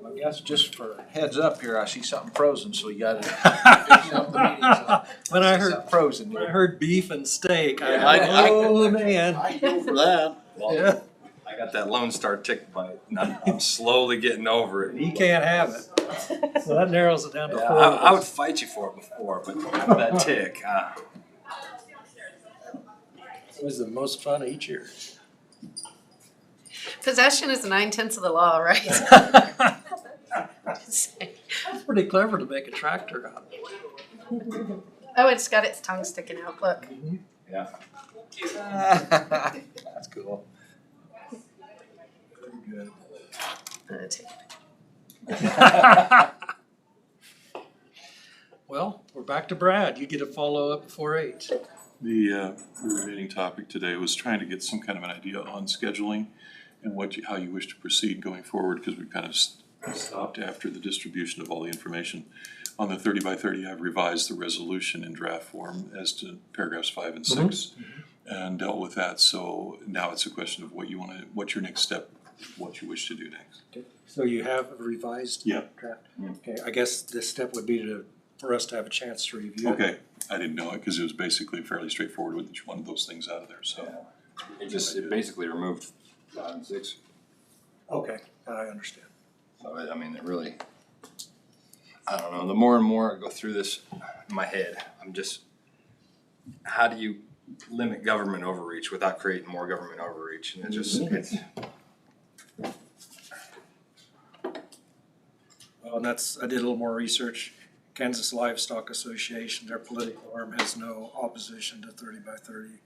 I guess just for heads up here, I see something frozen, so you gotta fix up the meeting. When I Something heard frozen when I here. heard beef and steak, Yeah, I- oh man. I go for that. Yeah, I got that Lone Star tick bite, and I'm slowly getting over it. he can't have it. So that narrows it down to Yeah, four. I would fight you for it before, but that tick, It was the most fun of each year. Possession is 9/10 of the law, right? It's pretty clever to make a tractor out of it. Oh, it's got its tongue sticking out, look. yeah. That's cool. Good. Well, we're back to Brad. You get a follow-up 4-H. The remaining topic today was trying to get some kind of an idea on scheduling and how you wish to proceed going forward, because we kind of stopped after the distribution of all the information. On the 30 by 30, I've revised the resolution in draft form as to paragraphs 5 and 6 and dealt with that. So now it's a question of what's your next step, what you wish to do next. Okay. So you have a revised draft? Okay, I guess this step would be for us to have a chance to review it. Okay, I didn't know it because it was basically fairly straightforward with each one of those things out of there, so. It basically removed 5 and 6. Okay, I understand. So I mean, it really, I don't know, the more and more I go through this in my head, I'm just, how do you limit government overreach without creating more government overreach? And it just, Well, and I did a little more research. Kansas Livestock Association, their political arm, has no opposition to 30 by 30.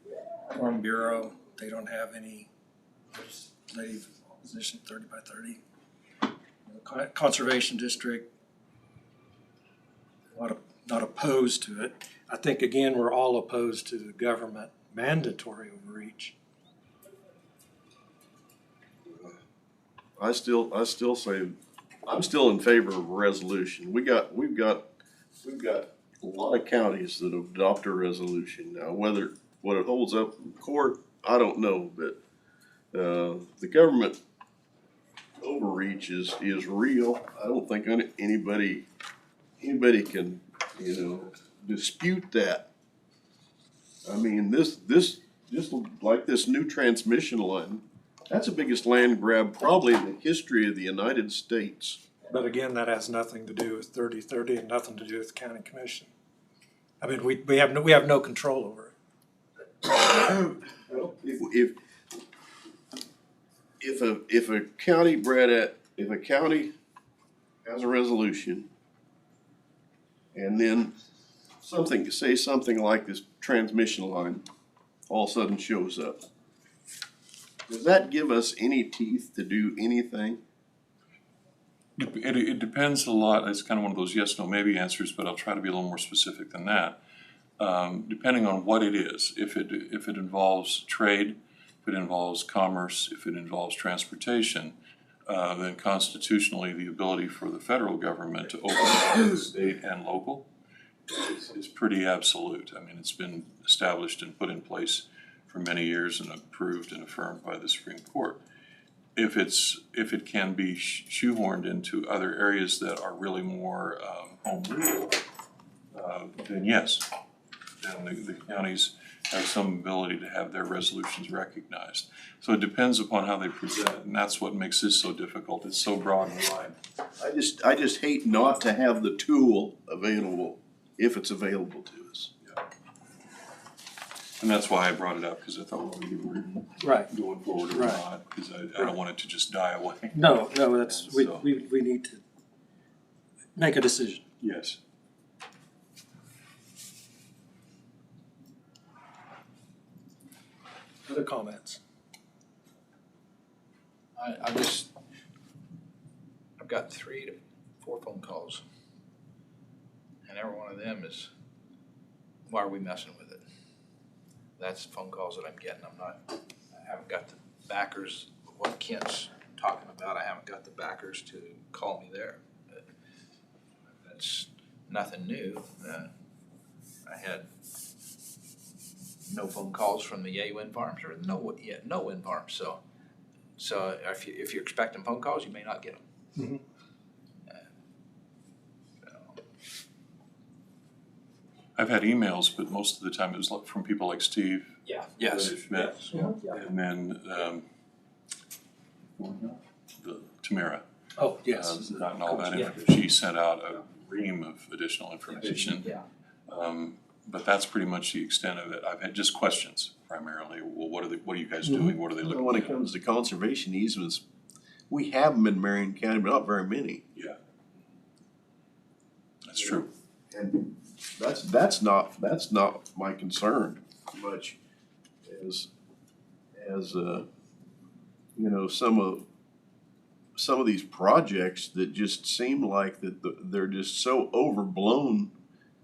Farm Bureau, they don't have any legislative opposition to 30 by 30. Conservation District, not opposed to it. I think, again, we're all opposed to the government mandatory overreach. I still say, I'm still in favor of a resolution. We've got a lot of counties that have adopted a resolution now. What it holds up in court, I don't know, but the government overreach is real. I don't think anybody can, dispute that. I mean, this like this new transmission line, that's the biggest land grab probably in the history of the United States. But again, that has nothing to do with 30/30 and nothing to do with the county commission. I mean, we have no control over it. If a county, Brad, if a county has a resolution and then something like this transmission line all of a sudden shows up, does that give us any teeth to do anything? It depends a lot, it's kind of one of those yes, no, maybe answers, but I'll try to be a little more specific than that. Depending on what it is, if it involves trade, if it involves commerce, if it involves transportation, then constitutionally, the ability for the federal government to open state and local is pretty absolute. I mean, it's been established and put in place for many years and approved and affirmed by the Supreme Court. If it can be shoehorned into other areas that are really more home rule, then yes, then the counties have some ability to have their resolutions recognized. So it depends upon how they present it, and that's what makes this so difficult. It's so broad and wide. I just hate not to have the tool available if it's available to us. And that's why I brought it up, because I thought, well, we were Right. going forward or Right. not, because I don't want it to just die away. No, that's, we So- need to make a decision. Yes. Other comments? I've got 3 to 4 phone calls. And every one of them is, why are we messing with it? That's phone calls that I'm getting. I haven't got the backers of what Kent's talking about. I haven't got the backers to call me there. That's nothing new. I had no phone calls from the Yay Wind Farms or no wind farms. So if you're expecting phone calls, you may not get them. Mhm. I've had emails, but most of the time it was from people like Steve. Yeah. that I've met. And then, the Tamara. Oh, yes. Gotten all that Yeah. information. She sent out a ream of additional information. Yeah. But that's pretty much the extent of it. I've had just questions primarily. Well, what are you guys doing? What are they looking When it at? comes to conservation easements, we have them in Marion County, but not very many. Yeah. That's true. And that's not my concern much as some of these projects that just seem like they're just so overblown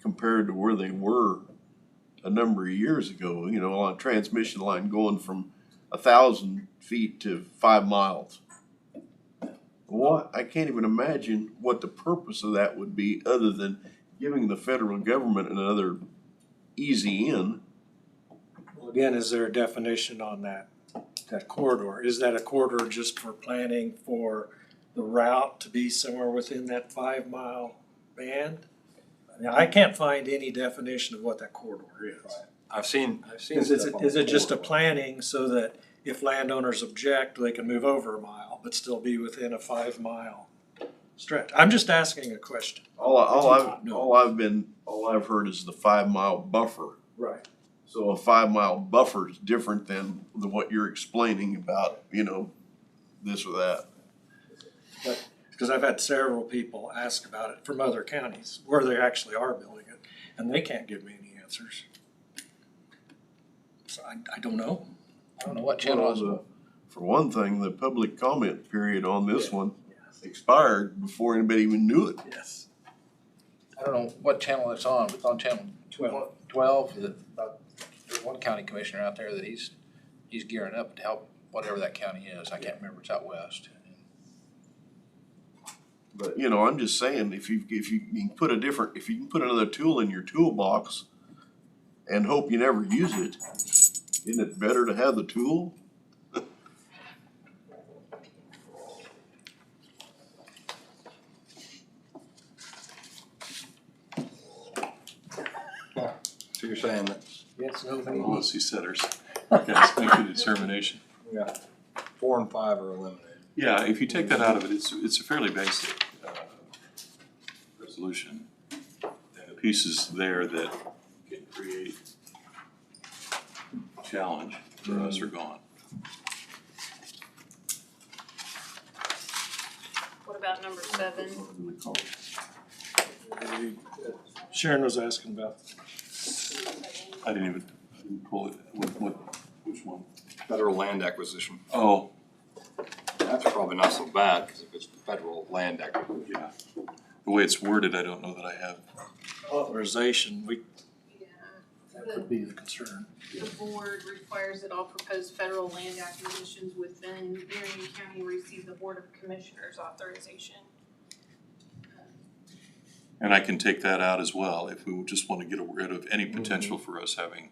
compared to where they were a number of years ago, on a transmission line going from 1,000 feet to 5 miles. What, I can't even imagine what the purpose of that would be other than giving the federal government another easy in. Well, again, is there a definition on that corridor? Is that a corridor just for planning for the route to be somewhere within that 5-mile band? I mean, I can't find any definition of what that corridor is. I've seen Is stuff on it just a corridor. planning so that if landowners object, they can move over a mile, but still be within a 5-mile stretch? I'm just asking a question. All I've heard is the 5-mile buffer. Right. So a 5-mile buffer is different than what you're explaining about, this or that. Because I've had several people ask about it from other counties where they actually are building it, and they can't give me any answers. So I don't know. I don't know what channel For one thing, the public comment period on this one expired before anybody even knew it. Yes. I don't know what channel it's on. It's on channel 12. There's one county commissioner out there that he's gearing up to help whatever that county is. I can't remember. It's out west. But, I'm just saying, if you can put another tool in your toolbox and hope you never use it, isn't it better to have the tool? So you're saying that Yes, no, Policy setters, guys, make a determination. 4 and 5 are eliminated. Yeah, if you take that out of it, it's a fairly basic resolution. And the pieces there that create challenge for us are gone. What about number 7? Sharon was asking about, I didn't pull it, which one? Federal land acquisition. Oh, That's probably not so bad, because if it's federal land acquisition. yeah. The way it's worded, I don't know that I have. authorization, Yeah. that could be the concern. The board requires that all proposed federal land acquisitions within Marion County receive the Board of Commissioners authorization. And I can take that out as well, if we would just wanna get rid of any potential for us having.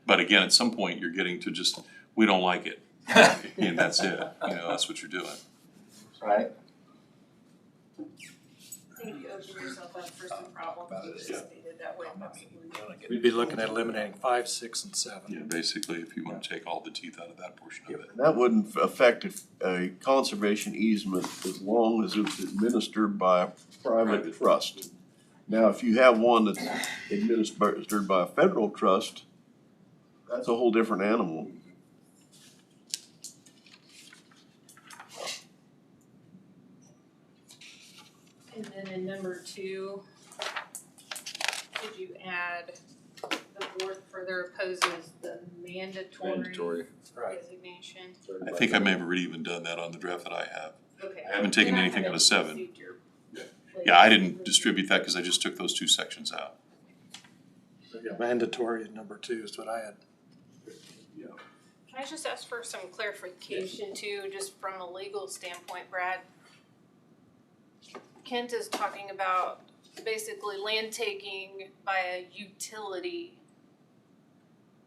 But again, at some point, you're getting to just, we don't like it, and that's it, that's what you're doing. Right. I think you open yourself up for some problems if you stated that way possibly. We'd be looking at eliminating 5, 6, and 7. Yeah, basically, if you wanna take all the teeth out of that portion of it. That wouldn't affect a conservation easement as long as it's administered by a private trust. Now, if you have one that's administered by a federal trust, that's a whole different animal. And then in number 2, could you add the board further opposes the mandatory designation? I think I may have already even done that on the draft that I have. Okay. I haven't taken Then anything out of 7. received your Yeah, I didn't distribute that because I just took those 2 sections out. Yeah, mandatory in number 2 is what I had. Can I just ask for some clarification too, just from a legal standpoint, Brad? Kent is talking about basically land taking by a utility.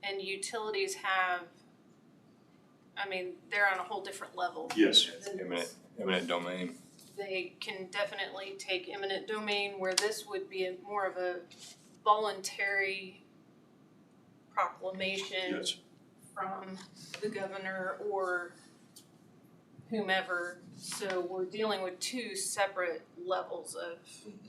And utilities have, they're on a whole different level. Yes. Eminent domain. They can definitely take eminent domain, where this would be more of a voluntary proclamation Yes. from the governor or whomever. So we're dealing with 2 separate levels of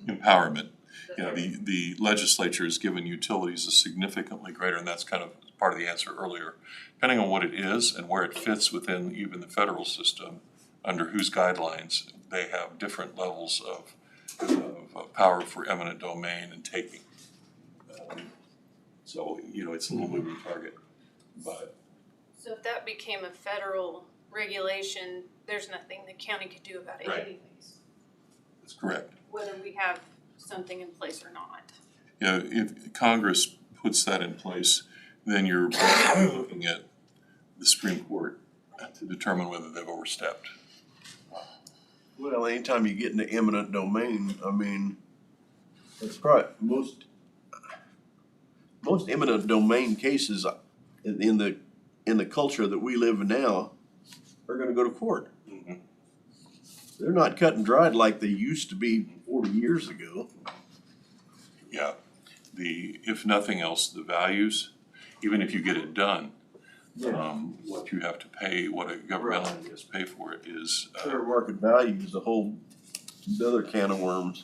Empowerment. The legislature has given utilities a significantly greater, and that's kind of part of the answer earlier. Depending on what it is and where it fits within even the federal system, under whose guidelines, they have different levels of power for eminent domain and taking. So, it's a little moving target, but. So if that became a federal regulation, there's nothing the county could do about it Right. anyways, That's correct. whether we have something in place or not. If Congress puts that in place, then you're looking at the Supreme Court to determine whether they've overstepped. Well, anytime you get into eminent domain, it's probably most eminent domain cases in the culture that we live in now are gonna go to court. Mhm. They're not cut and dried like they used to be 40 years ago. Yeah, if nothing else, the values, even if you get it done, what you have to pay, what a governmental entity has to pay for it is, Fair market value is a whole other can of worms.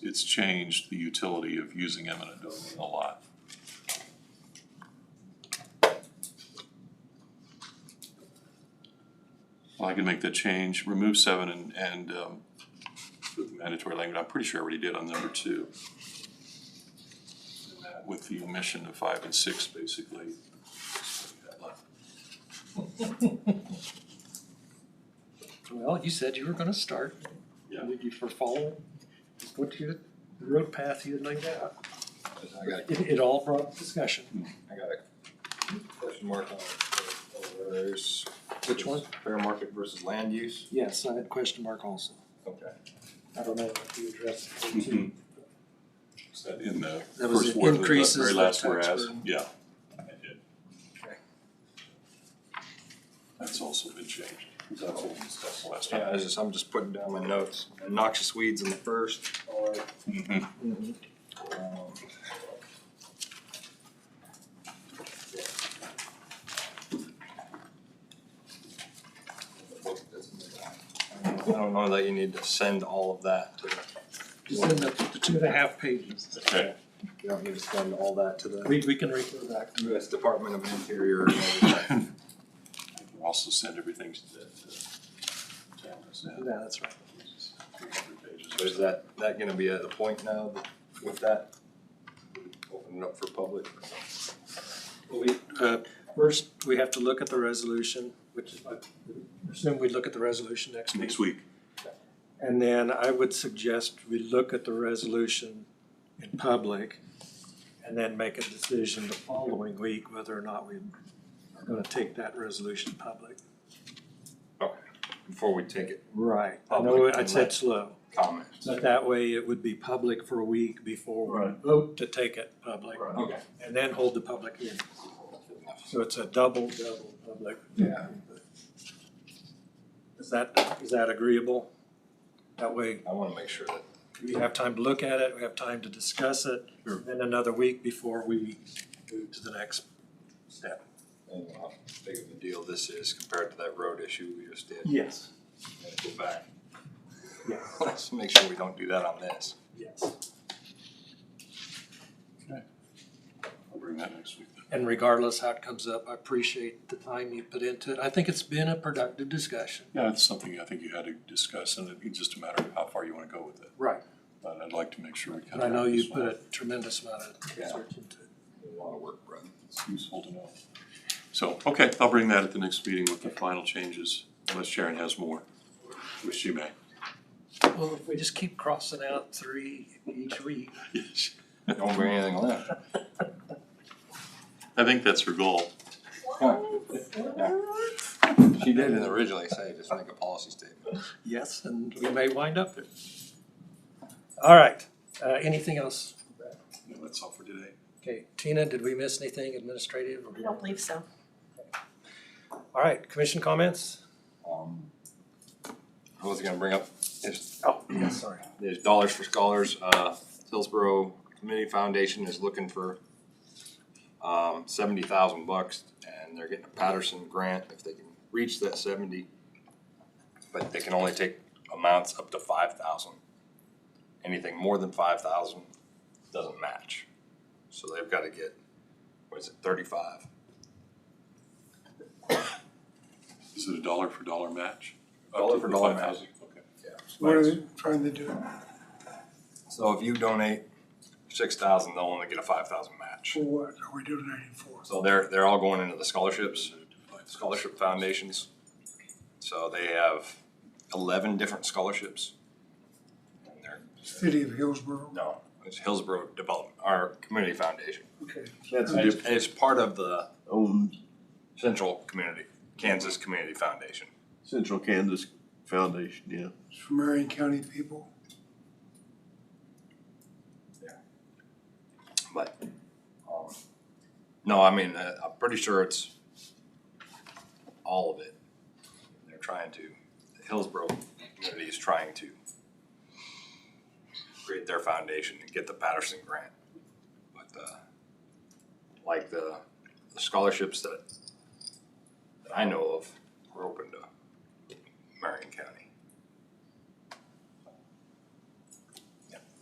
it's changed the utility of using eminent domain a lot. Well, I can make that change, remove 7 and put mandatory language. I'm pretty sure I already did on number 2. With the omission of 5 and 6, basically. Well, you said you were gonna start. Yeah. You were following the road path you had laid out. I got It all brought discussion. a question mark on there's. Which one? Fair market versus land use. Yes, I had question mark also. Okay. I don't know if you addressed it too. Is that in the That was first word of the increases very the last tax whereas? burden. Yeah, I did. Okay. That's also been changed. That's what we discussed last Yeah, time. I'm just putting down my notes. Noxious weeds in the first. Mhm. I don't know that you need to send all of that to It's in the 2.5 pages. Okay. You don't need to send all that to the We can refer back to US Department of Interior and everything. We'll also send everything to Janice. Yeah, that's right. So is that gonna be at the point now that with that? Open it up for public? First, we have to look at the resolution, which I assume we look at the resolution next week. Next week. And then I would suggest we look at the resolution in public and then make a decision the following week whether or not we are gonna take that resolution public. Okay, before we take it Right. I Public know I and said let- slow, comments. but that way it would be public for a week before we vote to take it public. Okay. And then hold the public hearing. So it's a double public. Yeah. Is that agreeable? That way I wanna make sure that we have time to look at it, we have time to discuss it, then another week before we move to the next step. and how big of a deal this is compared to that road issue we just did. Yes. And go back. Yes. Let's make sure we don't do that on this. Yes. I'll bring that next week then. And regardless how it comes up, I appreciate the time you put into it. I think it's been a productive discussion. Yeah, it's something I think you had to discuss, and it's just a matter of how far you wanna go with it. Right. But I'd like to make sure we kind And of. I know you put a tremendous amount of research into it. A lot of work, Brett. It's useful to know. So, okay, I'll bring that at the next meeting with the final changes, unless Sharon has more, which she may. Well, if we just keep crossing out 3 each week. Yes. Don't bring anything left. I think that's her goal. She didn't originally say, just make a policy statement. Yes, and we may wind up there. All right, anything else? No, that's all for today. Okay, Tina, did we miss anything administrative? I don't believe so. All right, commission comments? I was gonna bring up is Oh, yes, sorry. there's Dollars for Scholars. Hillsborough Community Foundation is looking for $70,000, and they're getting a Patterson grant if they can reach that 70. But they can only take amounts up to 5,000. Anything more than 5,000 doesn't match. So they've got to get, 35? Is it a dollar for dollar match? Dollar for dollar match. Okay. Yeah. What are they trying to do? So if you donate 6,000, they'll only get a 5,000 match. For what are we donating for? So they're all going into the scholarship foundations. So they have 11 different scholarships. And they're, City of Hillsborough? no, it's Hillsborough Development, our community foundation. Okay. That's And a it's, different, it's part of the own Central Community, Kansas Community Foundation. Central Kansas Foundation, yeah. It's for Marion County people. But, no, I mean, I'm pretty sure it's all of it. They're trying to, the Hillsborough community is trying to create their foundation and get the Patterson grant. But, like the scholarships that I know of are open to Marion County.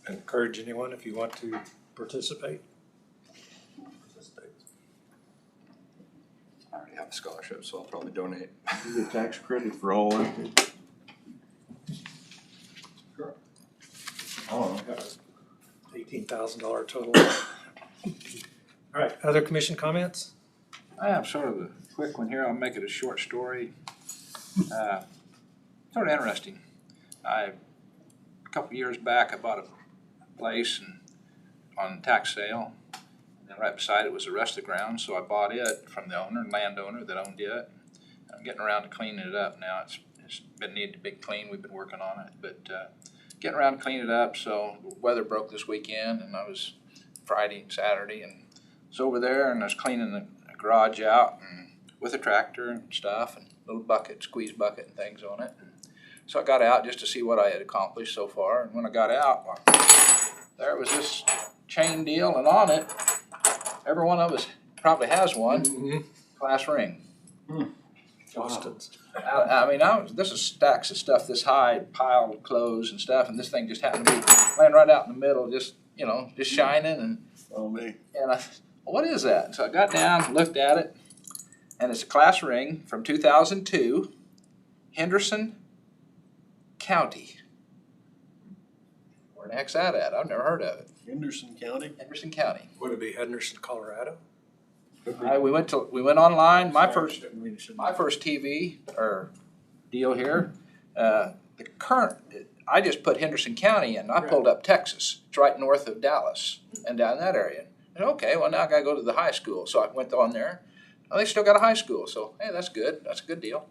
Encourage anyone if you want to participate. I already have a scholarship, so I'll probably donate. You get tax credit for all that. Oh, $18,000 total. All right, other commission comments? I have sort of a quick one here. I'll make it a short story. Sort of interesting. A couple years back, I bought a place on tax sale. And right beside it was the rest of the ground, so I bought it from the landowner that owned it. I'm getting around to cleaning it up now. It's been needed to be clean. We've been working on it, but getting around to cleaning it up. So the weather broke this weekend, and I was Friday and Saturday, and was over there, and I was cleaning the garage out and with a tractor and stuff, and little bucket, squeeze bucket, and things on it. So I got out just to see what I had accomplished so far, and when I got out, there was this chain deal, and on it, every one of us probably has one, class ring. Austin's. This is stacks of stuff this high, piled of clothes and stuff, and this thing just happened to be laying right out in the middle, just shining, and Oh, me. I thought, what is that? So I got down, looked at it, and it's a class ring from 2002, Henderson County. Where the heck's that at? I've never heard of it. Henderson County? Henderson County. Would it be Henderson, Colorado? We went online. My first TV or deal here. I just put Henderson County in. I pulled up Texas. It's right north of Dallas and down that area. And okay, well now I gotta go to the high school. So I went on there. Oh, they still got a high school. So hey, that's good. That's a good deal.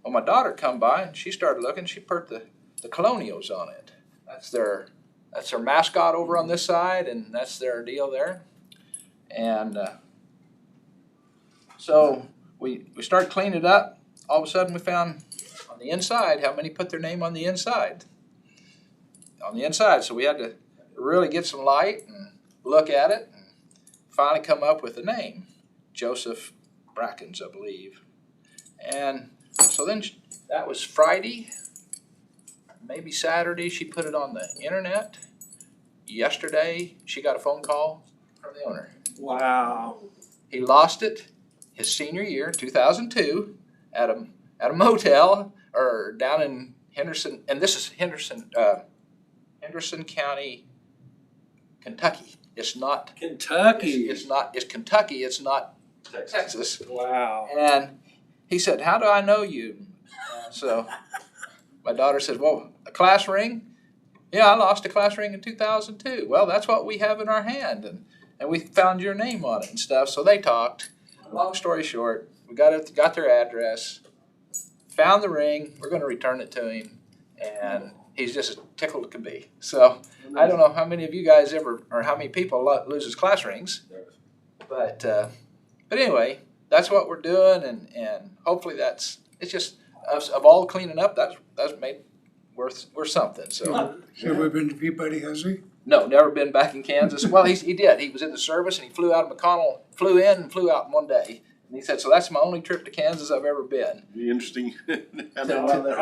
Well, my daughter come by and she started looking. She put the Colonials on it. That's their mascot over on this side, and that's their deal there. And so we started cleaning it up. All of a sudden we found on the inside how many put their name on the inside. On the inside, so we had to really get some light and look at it and finally come up with a name. Joseph Brackens, I believe. And so then that was Friday, maybe Saturday, she put it on the internet. Yesterday, she got a phone call from the owner. Wow. He lost it his senior year, 2002, at a motel or down in Henderson, and this is Henderson County, Kentucky. It's not Kentucky. It's Kentucky. It's not Texas. Wow. And he said, "How do I know you?" So my daughter said, "Well, a class ring." Yeah, I lost a class ring in 2002. Well, that's what we have in our hand, and we found your name on it and stuff. So they talked. Long story short, we got their address, found the ring. We're going to return it to him, and he's just as tickled as can be. So I don't know how many of you guys ever, or how many people loses class rings, but anyway, that's what we're doing, and hopefully it's just of all the cleaning up, that's made worth something. So Ever been to Peabody, has he? no, never been back in Kansas. Well, he did. He was in the service, and he flew out of McConnell, flew in and flew out in one day. And he said, so that's my only trip to Kansas I've ever been. Be interesting. How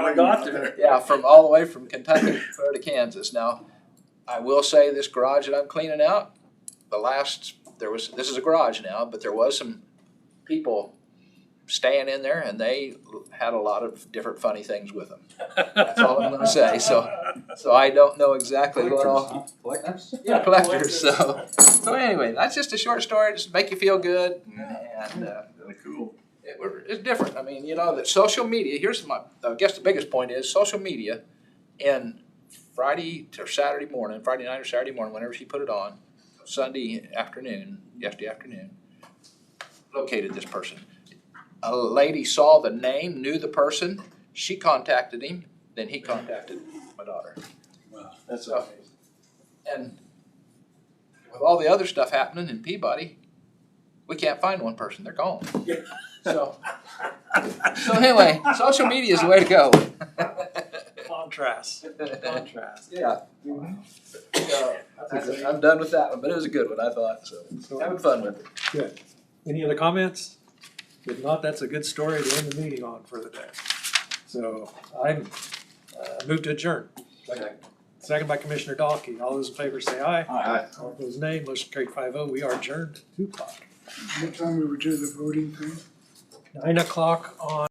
I got there. Yeah, from all the way from Kentucky to Kansas. Now, I will say this garage that I'm cleaning out, this is a garage now, but there was some people staying in there, and they had a lot of different funny things with them. That's all I'm going to say. So I don't know exactly what all. Collectors? Yeah, collectors. So anyway, that's just a short story, just to make you feel good, and Cool. it's different. I mean, that social media. I guess the biggest point is social media. And Friday night or Saturday morning, whenever she put it on, yesterday afternoon, located this person. A lady saw the name, knew the person. She contacted him. Then he contacted my daughter. Wow, that's amazing. And with all the other stuff happening in Peabody, we can't find one person. They're gone. So anyway, social media is the way to go. Contrast. Yeah. So, I'm done with that one, but it was a good one, I thought. So having fun with it. Good. Any other comments? If not, that's a good story to end the meeting on for the day. So I move to adjourn. Second by Commissioner Dahlke. All those in favor say aye. Aye. All opposed nay. Motion carried 5-0. We are adjourned at 2 o'clock. What time we would do the voting thing? 9 o'clock on